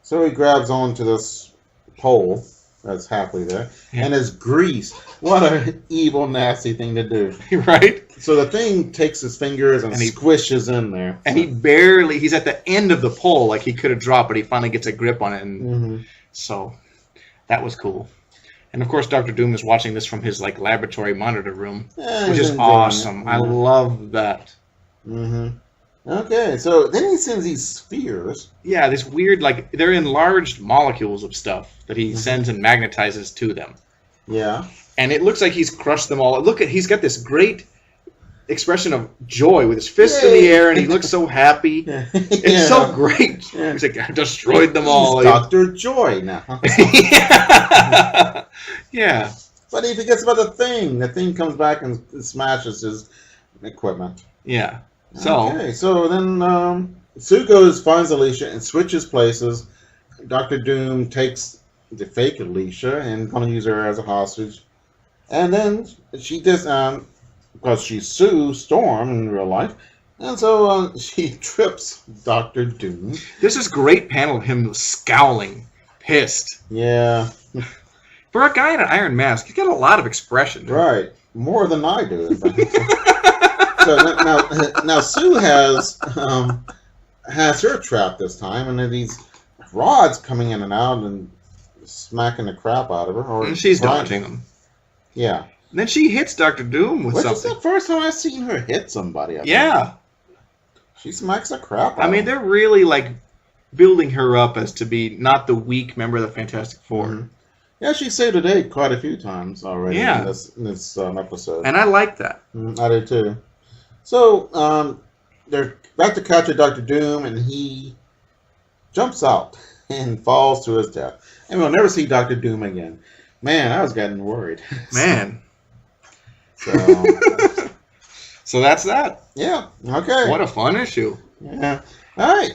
So he grabs onto this pole that's halfway there, and it's grease. What an evil, nasty thing to do.
Right?
So the thing takes his fingers and he squishes in there.
And he's at the end of the pole, like he could have dropped, but he finally gets a grip on it. And so that was cool. And of course, Dr. Doom is watching this from his like laboratory monitor room, which is awesome. I love that.
Okay, so then he sends these spheres.
Yeah, this weird, like, they're enlarged molecules of stuff that he sends and magnetizes to them.
Yeah.
And it looks like he's crushed them all. He's got this great expression of joy with his fist in the air, and he looks so happy. It's so great. Yeah. He's like, I destroyed them all.
He's Dr. Joy now.
Yeah.
But he forgets about the thing. The thing comes back and smashes his equipment.
Yeah.
So then Sue goes, finds Alicia, and switches places. Dr. Doom takes the fake Alicia and going to use her as a hostage. And then she does, because she's Sue Storm in real life, and so she trips Dr. Doom.
There's this great panel of him scowling, pissed.
Yeah.
For a guy in an iron mask, he's got a lot of expression.
Right. More than I do. So now Sue has her trapped this time, and there are these rods coming in and out and smacking the crap out of her.
And she's dodging them.
Yeah.
And then she hits Dr. Doom with something.
This is the first time I've seen her hit somebody.
Yeah.
She smacks the crap out
I mean, they're really like building her up as to be not the weak member of the Fantastic Four.
Yeah, she saved the day quite a few times already in this episode.
And I like that.
I do too. So, they're about to capture Dr. Doom, and he jumps out and falls to his death. And we'll never see Dr. Doom again. Man, I was getting worried.
Man. So that's that.
Yeah, okay.
What a fun issue.
Yeah. All right.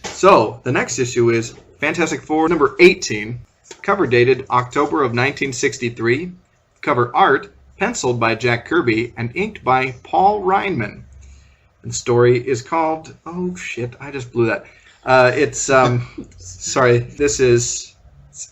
So, the next issue is Fantastic Four number 18, cover dated October of 1963, cover art penciled by Jack Kirby and inked by Paul Reinman. And the story is called... Oh, shit. I just blew that. Sorry.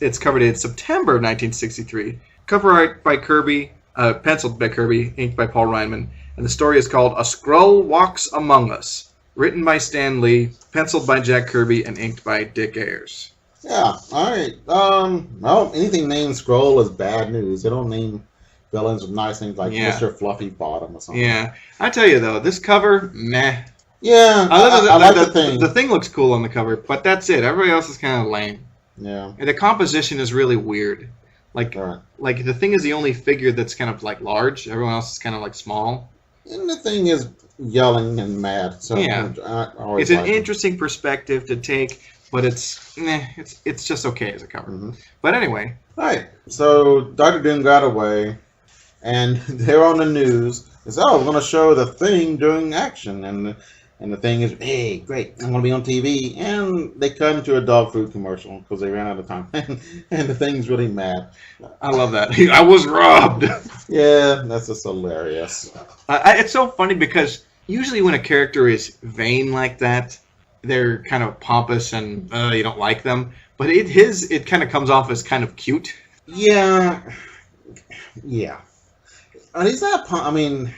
It's cover dated September of 1963. Cover art by Kirby, penciled by Kirby, inked by Paul Reinman. And the story is called A Skrull Walks Among Us. Written by Stan Lee, penciled by Jack Kirby, and inked by Dick Ayers.
Yeah, all right. Well, anything named Skrull is bad news. They don't name villains with nice things like Mr. Fluffy Bottom or something.
Yeah. I tell you, though, this cover, meh.
Yeah, I like the thing.
The thing looks cool on the cover, but that's it. Everybody else is kind of lame.
Yeah.
And the composition is really weird. Like the thing is the only figure that's kind of like large. Everyone else is kind of like small.
And the thing is yelling and mad. So
yeah. It's an interesting perspective to take, but it's just okay as a cover. But anyway.
All right. So Dr. Doom got away, and they're on the news. It's, we're going to show the Thing doing action. And the Thing is, hey, great, I'm going to be on TV. And they cut into a dog food commercial because they ran out of time. And the Thing's really mad.
I love that. I was robbed.
Yeah, that's just hilarious.
It's so funny because usually when a character is vain like that, they're kind of pompous and you don't like them. But it kind of comes off as kind of cute.
Yeah. Yeah. And he's not, I mean...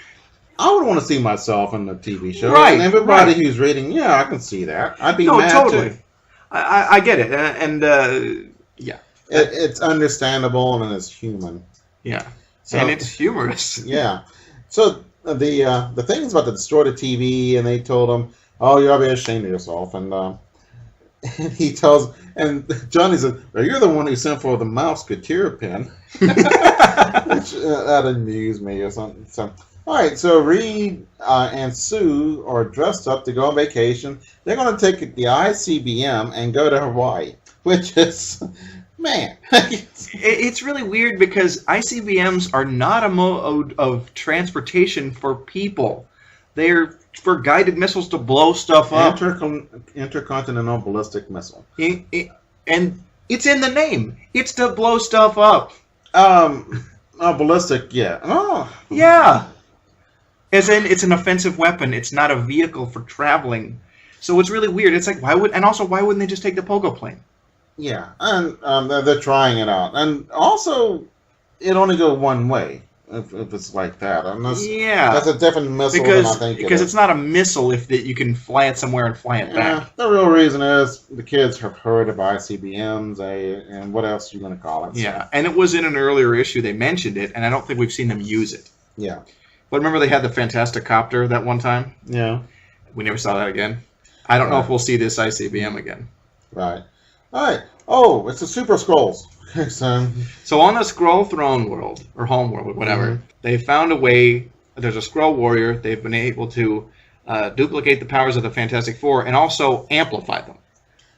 I would want to see myself in the TV show.
Right.
And everybody who's reading, yeah, I can see that. I'd be mad
totally.
too.
I get it. And yeah.
It's understandable and it's human.
Yeah. So, and it's humorous.
Yeah. So the thing is about to destroy the TV, and they told him, oh, you ought to be ashamed of yourself. And he tells, and Johnny says, well, you're the one who sent for the Mouseketeer pen. Which, that amused me or something. So, all right, so Reed and Sue are dressed up to go on vacation. They're going to take the ICBM and go to Hawaii, which is, man.
It's really weird because ICBMs are not a mode of transportation for people. They're for guided missiles to blow stuff up.
Intercontinental ballistic missile.
And it's in the name. It's to blow stuff up.
Ballistic, yeah. Oh.
Yeah. As in, it's an offensive weapon. It's not a vehicle for traveling. So it's really weird. It's like, why wouldn't they just take the pogo plane?
Yeah, and they're trying it out. And also, it only go one way if it's like that. And that's a different missile than I think
because it's not a missile if you can fly it somewhere and fly it back.
The real reason is the kids have heard of ICBMs, and what else are you going to call it?
Yeah, and it was in an earlier issue they mentioned it, and I don't think we've seen them use it.
Yeah.
But remember they had the Fantastic Copter that one time?
Yeah.
We never saw that again. I don't know if we'll see this ICBM again.
Right. All right. Oh, it's the Super Skrulls.
So on the Skrull throne world, or home world, or whatever, they found a way. There's a Skrull warrior. They've been able to duplicate the powers of the Fantastic Four and also amplify them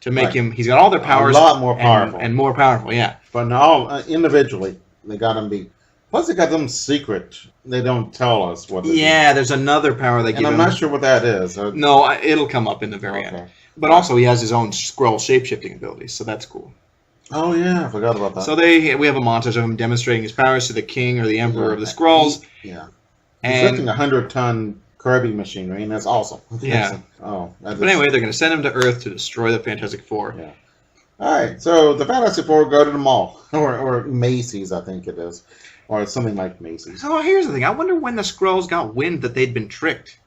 to make him. He's got all their powers.
A lot more powerful.
And more powerful, yeah.
But now, individually, they got them beat. Plus, they got them secret. They don't tell us what.
There's another power they give him.
And I'm not sure what that is.
No, it'll come up in the very end. But also, he has his own Skrull shape-shifting abilities, so that's cool.
Oh yeah, I forgot about that.
So we have a montage of him demonstrating his powers to the king or the emperor of the Skrulls.
He's
and
lifting 100-ton Kirby machinery, and that's awesome.
Yeah. But anyway, they're going to send him to Earth to destroy the Fantastic Four.
Yeah. All right, so the Fantastic Four go to the mall, or Macy's, I think it is, or something like Macy's.
So here's the thing: I wonder when the Skrulls got wind that they'd been tricked.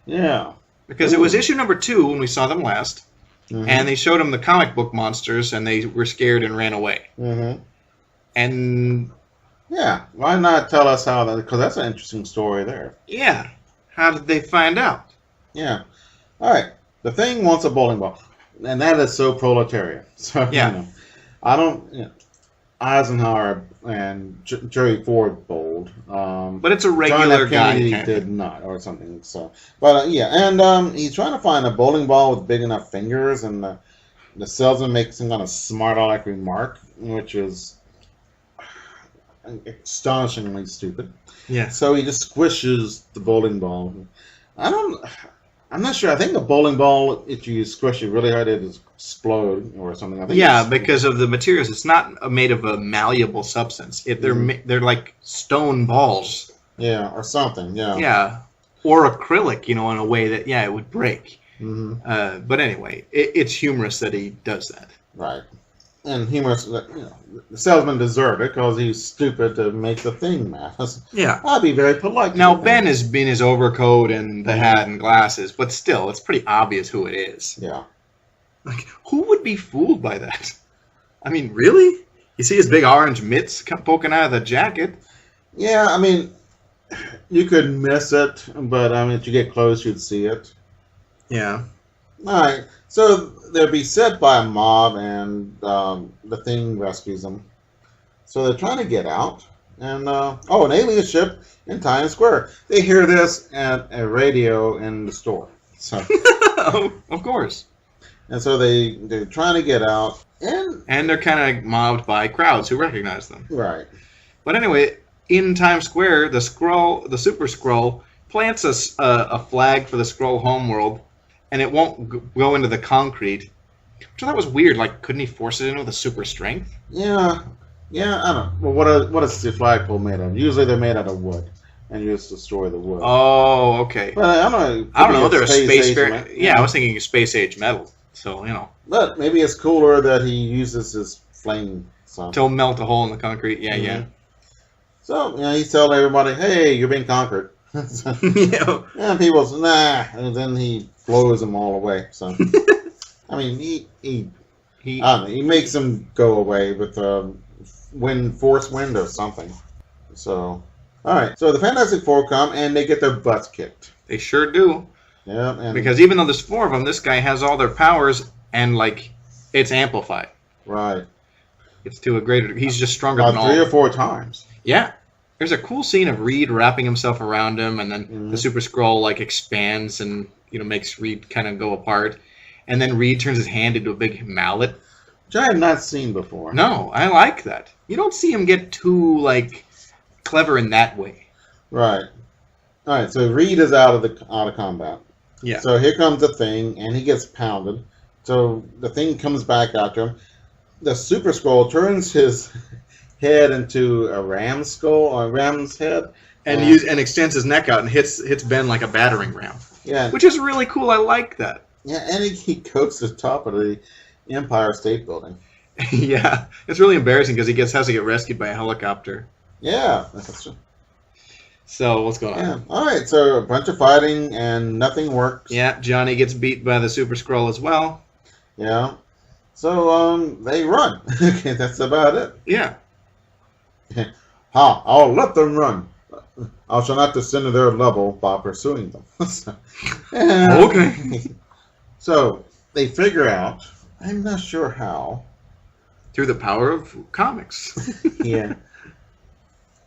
Yeah.
Because it was issue number 2 when we saw them last. And they showed them the comic book monsters, and they were scared and ran away. And
yeah, why not tell us how that? Because that's an interesting story there.
Yeah, how did they find out?
Yeah, all right. The Thing wants a bowling ball, and that is so proletarian. So I don't. Eisenhower and Jerry Ford bowled.
But it's a regular
John F. Kennedy
guy.
did not, or something. So, but and he's trying to find a bowling ball with big enough fingers, and the salesman makes some kind of smart-aleck remark, which is astonishingly stupid.
Yeah.
So he just squishes the bowling ball. I'm not sure. I think a bowling ball, if you squish it really hard, it will explode or something. I think
because of the materials. It's not made of a malleable substance. They're like stone balls.
Yeah, or something. Yeah.
Yeah, or acrylic. In a way that it would break. But anyway, it's humorous that he does that.
Right. And humorous that the salesman deserved it because he's stupid to make the Thing mad.
Yeah.
I'd be very polite.
Now Ben has been his overcoat and the hat and glasses, but still, it's pretty obvious who it is.
Yeah.
Like, who would be fooled by that? I mean, really? You see his big orange mitts poking out of the jacket?
Yeah, I mean, you could miss it, but if you get close, you'd see it.
Yeah.
All right. So they're beset by a mob, and the Thing rescues them. So they're trying to get out, and an alien ship in Times Square. They hear this at a radio in the store. So,
of course.
And so they're trying to get out,
and they're kind of mobbed by crowds who recognize them.
Right.
But anyway, in Times Square, the Super Skrull, plants a flag for the Skrull homeworld. And it won't go into the concrete. Which I thought was weird. Like, couldn't he force it in with a super strength?
Yeah, I don't know. Well, what is the flagpole made of? Usually they're made out of wood, and you just destroy the wood.
Oh, okay.
But I don't know.
I don't know. They're a space
age
I was thinking space age metal. So
But maybe it's cooler that he uses his flame.
To melt a hole in the concrete. Yeah, yeah.
So he's telling everybody, "Hey, you're being conquered." And people say, "Nah," and then he blows them all away. So, he makes them go away with force wind or something. So, all right. So the Fantastic Four come and they get their butts kicked.
They sure do.
Yeah,
because even though there's 4 of them, this guy has all their powers and it's amplified.
Right.
It's to a greater. He's just stronger than all.
3 or 4 times.
Yeah. There's a cool scene of Reed wrapping himself around him, and then the Super Skrull expands and makes Reed kind of go apart, and then Reed turns his hand into a big mallet,
which I have not seen before.
No, I like that. You don't see him get too clever in that way.
Right. All right. So Reed is out of combat.
Yeah.
So here comes the Thing, and he gets pounded. So the Thing comes back after him. The Super Skrull turns his head into a ram's skull or a ram's head,
and extends his neck out and hits Ben like a battering ram.
Yeah.
Which is really cool. I like that.
Yeah, and he goes to the top of the Empire State Building.
Yeah, it's really embarrassing because has to get rescued by a helicopter.
Yeah, that's true.
So what's going on?
Yeah. All right. So a bunch of fighting and nothing works.
Yeah, Johnny gets beat by the Super Skrull as well.
Yeah. So they run. Okay, that's about it.
Yeah.
I'll let them run. I shall not descend to their level by pursuing them.
Okay.
So they figure out. I'm not sure how.
Through the power of comics.
Yeah.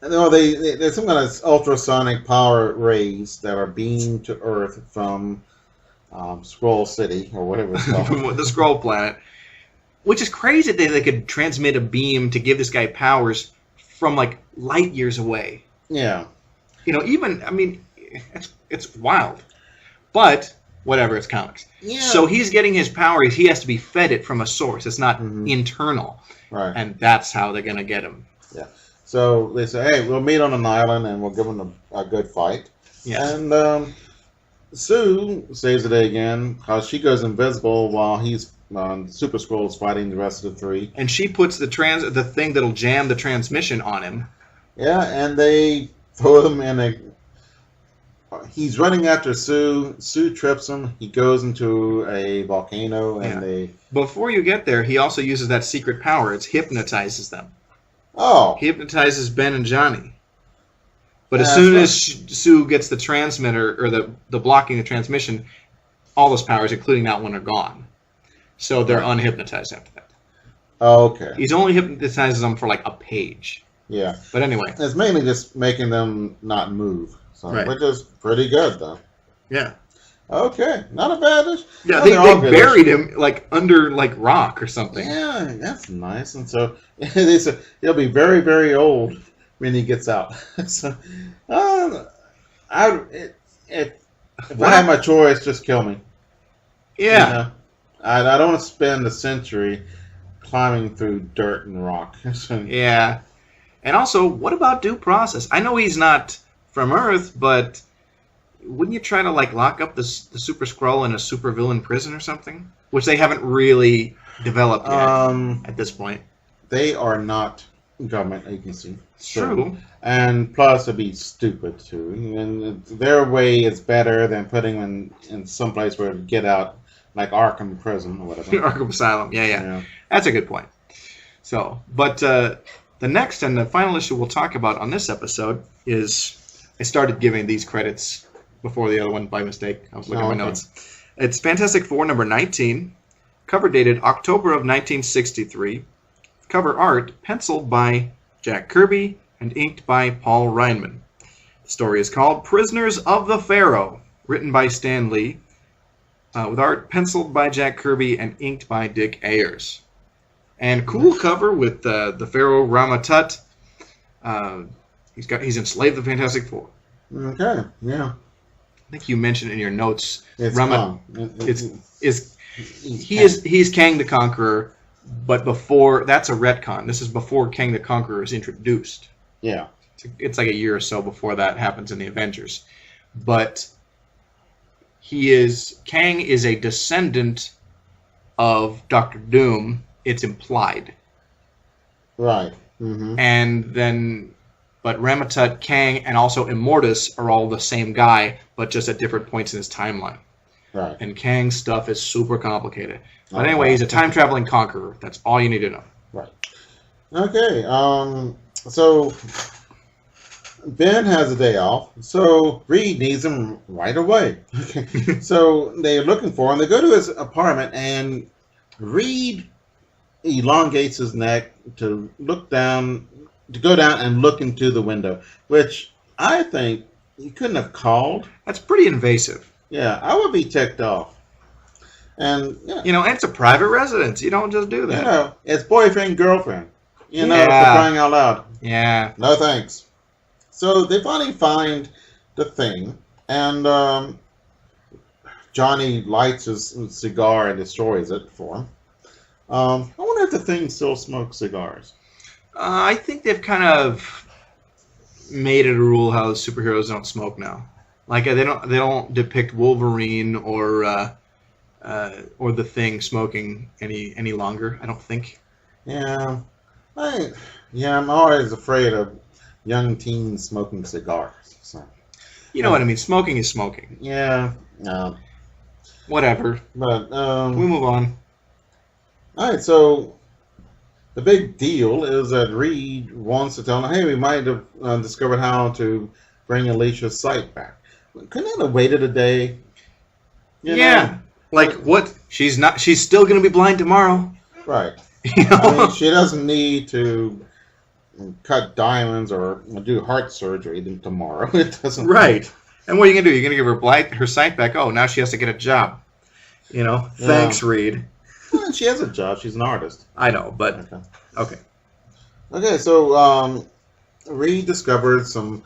No, there's some kind of ultrasonic power rays that are beamed to Earth from Skrull City or whatever it's called.
The Skrull planet. Which is crazy that they could transmit a beam to give this guy powers from like light years away.
Yeah.
It's wild. But whatever, it's comics.
Yeah.
So he's getting his powers. He has to be fed it from a source. It's not internal.
Right.
And that's how they're gonna get him.
Yeah. So they say, hey, we'll meet on an island and we'll give them a good fight.
Yes.
And Sue saves the day again because she goes invisible while he's Super Skrull is fighting the rest of the three.
And she puts the thing that'll jam the transmission on him.
Yeah, and they throw him in a... He's running after Sue. Sue trips him. He goes into a volcano and they...
Before you get there, he also uses that secret power. It hypnotizes them.
Oh.
He hypnotizes Ben and Johnny. But as soon as Sue gets the transmitter, or the blocking the transmission, all those powers, including that one, are gone. So they're unhypnotized after that.
Okay.
He's only hypnotizes them for like a page.
Yeah.
But anyway.
It's mainly just making them not move. So,
right.
Which is pretty good, though.
Yeah.
Okay. Not a bad ish.
Yeah, they buried him like under like rock or something.
Yeah, that's nice. And so they said he'll be very, very old when he gets out. So, if I had my choice, just kill me.
Yeah.
You know? I don't want to spend a century climbing through dirt and rock.
Yeah. And also, what about due process? I know he's not from Earth, but wouldn't you try to like lock up the Super Skrull in a supervillain prison or something? Which they haven't really developed yet at this point.
They are not a government agency.
True.
And plus, it'd be stupid too. And their way is better than putting them in some place where they get out, like Arkham Prison or whatever.
Arkham Asylum. Yeah. That's a good point. So, but the next and the final issue we'll talk about on this episode is, I started giving these credits before the other one by mistake. I was looking at my notes. It's Fantastic Four number 19, cover dated October of 1963. Cover art penciled by Jack Kirby and inked by Paul Reinman. The story is called Prisoners of the Pharaoh, written by Stan Lee, with art penciled by Jack Kirby and inked by Dick Ayers. And cool cover with the Pharaoh Rama Tut. He's enslaved the Fantastic Four.
Okay, yeah.
I think you mentioned in your notes.
It's
Rama. He's Kang the Conqueror, but before that's a retcon. This is before Kang the Conqueror is introduced.
Yeah.
It's like a year or so before that happens in the Avengers, but Kang is a descendant of Doctor Doom. It's implied.
Right. Mm-hmm.
And then, but Ramatut, Kang, and also Immortus are all the same guy, but just at different points in his timeline.
Right.
And Kang's stuff is super complicated. But anyway, he's a time-traveling conqueror. That's all you need to know.
Right. Okay. So Ben has a day off, so Reed needs him right away. So they're looking for him. They go to his apartment, and Reed elongates his neck to go down and look into the window, which I think he couldn't have called.
That's pretty invasive.
Yeah, I would be ticked off. And
it's a private residence. You don't just do that.
It's boyfriend, girlfriend. For crying out loud.
Yeah.
No thanks. So they finally find the thing, and Johnny lights his cigar and destroys it for him. I wonder if the thing still smokes cigars.
I think they've kind of made it a rule how superheroes don't smoke now. Like they don't depict Wolverine or the Thing smoking any longer. I don't think.
Yeah, I'm always afraid of young teens smoking cigars. So
You know what I mean? Smoking is smoking.
yeah, no,
Whatever.
but
We move on.
all right. So the big deal is that Reed wants to tell him, "Hey, we might have discovered how to bring Alicia's sight back." Couldn't it have waited a day? You
Yeah.
know?
Like what? She's not. She's still gonna be blind tomorrow.
Right.
You know?
I mean, she doesn't need to cut diamonds or do heart surgery tomorrow. It doesn't.
Right. And what are you gonna do? You're gonna give her sight back? Oh, now she has to get a job. You know.
Yeah.
Thanks, Reed.
Well, she has a job. She's an artist.
I know, but okay.
Okay, so Reed discovered some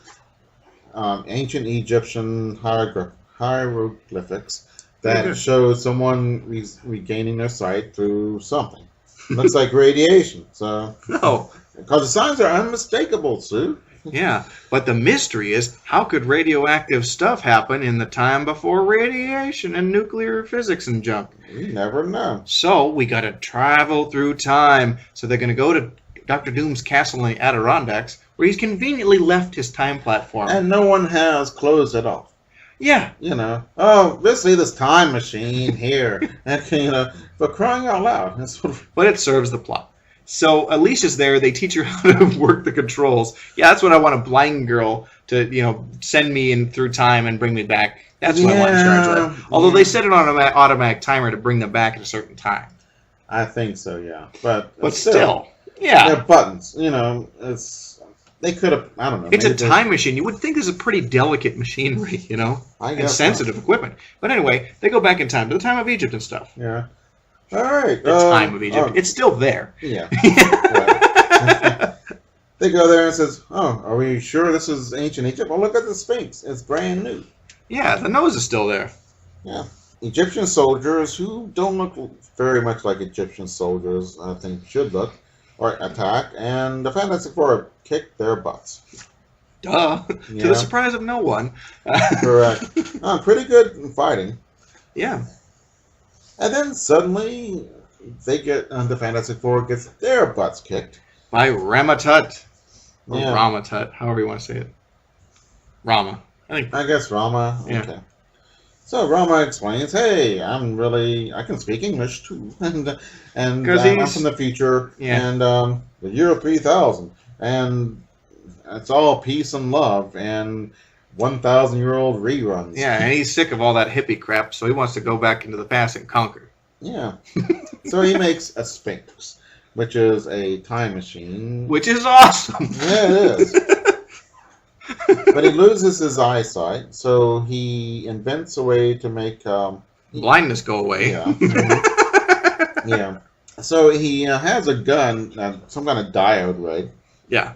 ancient Egyptian hieroglyphics that show someone regaining their sight through something. Looks like radiation. So
No.
because the signs are unmistakable, Sue.
Yeah, but the mystery is how could radioactive stuff happen in the time before radiation and nuclear physics and junk?
We never know.
So we got to travel through time. So they're going to go to Dr. Doom's castle in the Adirondacks, where he's conveniently left his time platform.
And no one has closed it off.
Yeah.
You know, oh, let's see this time machine here. And, you know, for crying out loud. That's what.
But it serves the plot. So Alicia's there. They teach her how to work the controls. Yeah, that's what I want a blind girl to, send me in through time and bring me back. That's what I want in charge of that. Although they set it on an automatic timer to bring them back at a certain time.
I think so, yeah. But
still, yeah.
They're buttons. You know, they could have, I don't know.
It's a time machine. You would think this is a pretty delicate machinery,
I guess
and sensitive equipment. But anyway, they go back in time to the time of Egypt and stuff.
Yeah. All right.
The time of Egypt. It's still there.
Yeah. Right. They go there and says, "Oh, are we sure this is ancient Egypt? Well, look at the Sphinx. It's brand new."
Yeah, the nose is still there.
Yeah. Egyptian soldiers who don't look very much like Egyptian soldiers, I think, should look, or attack, and the Fantastic Four kick their butts.
Duh.
Yeah.
To the surprise of no one.
Correct. Pretty good in fighting.
Yeah.
And then suddenly, the Fantastic Four gets their butts kicked.
By Rama Tut. Or
Yeah.
Rama Tut, however you want to say it. Rama.
I guess Rama.
Yeah.
Okay. So Rama explains, "Hey, I can speak English too, and I'm from the future, and the year 3000, and it's all peace and love and 1,000-year-old reruns."
Yeah, and he's sick of all that hippie crap, so he wants to go back into the past and conquer.
Yeah. So he makes a Sphinx, which is a time machine.
Which is awesome.
Yeah, it is. But he loses his eyesight, so he invents a way to make
blindness go away.
Yeah. Yeah. So he has a gun, some kind of diode ray.
Yeah.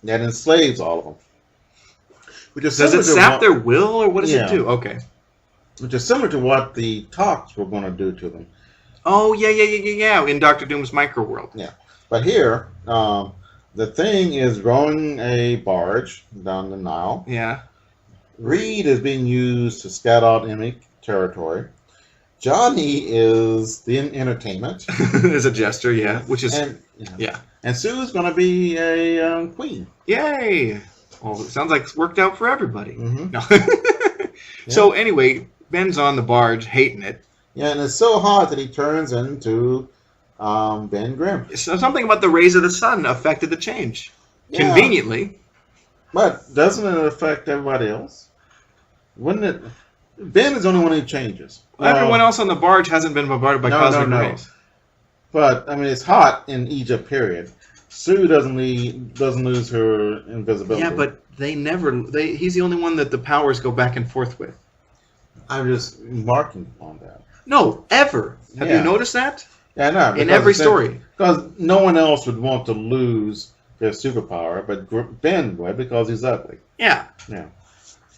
That enslaves all of them. Which is
Does it sap their will, or what does it do? Okay.
Which is similar to what the Talks were going to do to them.
Oh, yeah. In Dr. Doom's micro world.
Yeah. But here, the Thing is rowing a barge down the Nile.
Yeah.
Reed is being used to scout out enemy territory. Johnny is in entertainment.
As a jester, yeah. Which is...
yeah. And Sue's going to be a queen.
Yay! Well, it sounds like it's worked out for everybody.
Mm-hmm.
No. So anyway, Ben's on the barge, hating it.
Yeah, and it's so hot that he turns into Ben Grimm.
So something about the rays of the sun affected the change.
Yeah.
Conveniently.
But doesn't it affect everybody else? Wouldn't it? Ben is the only one who changes.
Everyone else on the barge hasn't been bombarded by cosmic rays.
But I mean, it's hot in Egypt. Period. Sue doesn't lose her invisibility.
Yeah, but he's the only one that the powers go back and forth with.
I'm just marking on that.
No, ever. Have you noticed that?
Yeah, no.
In every story.
Because no one else would want to lose their superpower, but Ben would because he's ugly.
Yeah.
Yeah.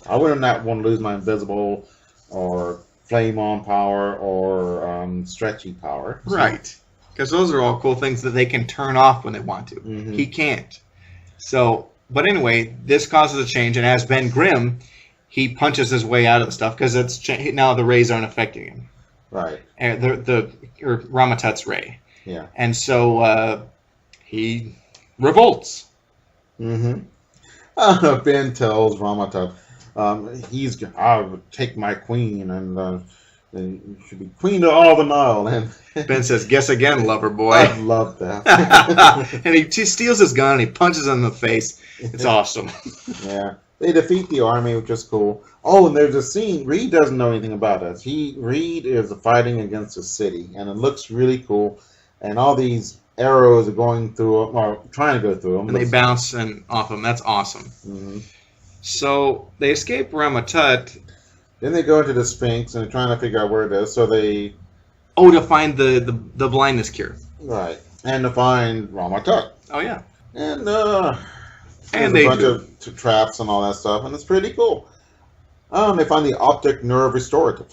I would not want to lose my invisible or flame on power or stretchy power.
So. Right. Because those are all cool things that they can turn off when they want to.
Mm-hmm.
He can't. So But anyway, this causes a change, and as Ben Grimm, he punches his way out of the stuff because now the rays aren't affecting him.
Right.
Or Ramatut's ray.
Yeah.
And so he revolts.
Ben tells Ramatut, I'll take my queen, and you should be queen of all the Nile. And
Ben says, "Guess again, lover boy."
I love that.
And he steals his gun and he punches him in the face. It's awesome.
Yeah. They defeat the army, which is cool. Oh, and there's a scene. Reed doesn't know anything about this. Reed is fighting against a city, and it looks really cool. And all these arrows are going through, or trying to go through them.
And they bounce and off them. That's awesome.
Mm-hmm.
So they escape Ramatut.
Then they go into the Sphinx, and they're trying to figure out where it is. So they...
Oh, to find the blindness cure.
Right. And to find Ramatut.
Oh, yeah.
And
And
there's a bunch of traps and all that stuff, and it's pretty cool. They find the optic nerve restorative.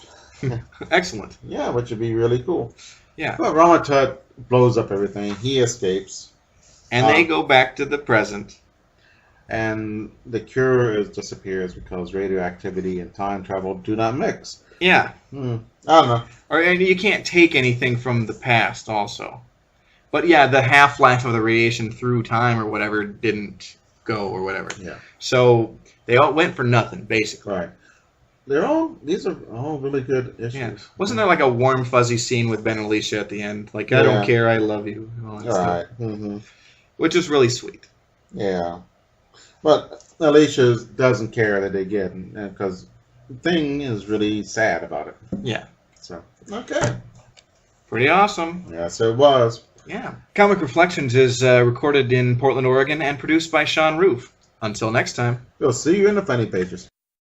Excellent.
Yeah, which would be really cool.
Yeah.
But Ramatut blows up everything. He escapes.
And they go back to the present.
And the cure disappears because radioactivity and time travel do not mix.
Yeah.
I don't know.
And you can't take anything from the past also. But yeah, the half-life of the radiation through time or whatever didn't go or whatever.
Yeah.
So they all went for nothing, basically.
Right. These are all really good issues.
Yeah. Wasn't there like a warm, fuzzy scene with Ben and Alicia at the end? Like, I don't care, I love you. And all that
Right.
stuff.
Mm-hmm.
Which is really sweet.
Yeah. But Alicia doesn't care that they get, because the thing is really sad about it.
Yeah.
So, okay.
Pretty awesome.
Yes, it was.
Yeah. Comic Reflections is recorded in Portland, Oregon, and produced by Sean Roof. Until next time.
We'll see you in the funny pages.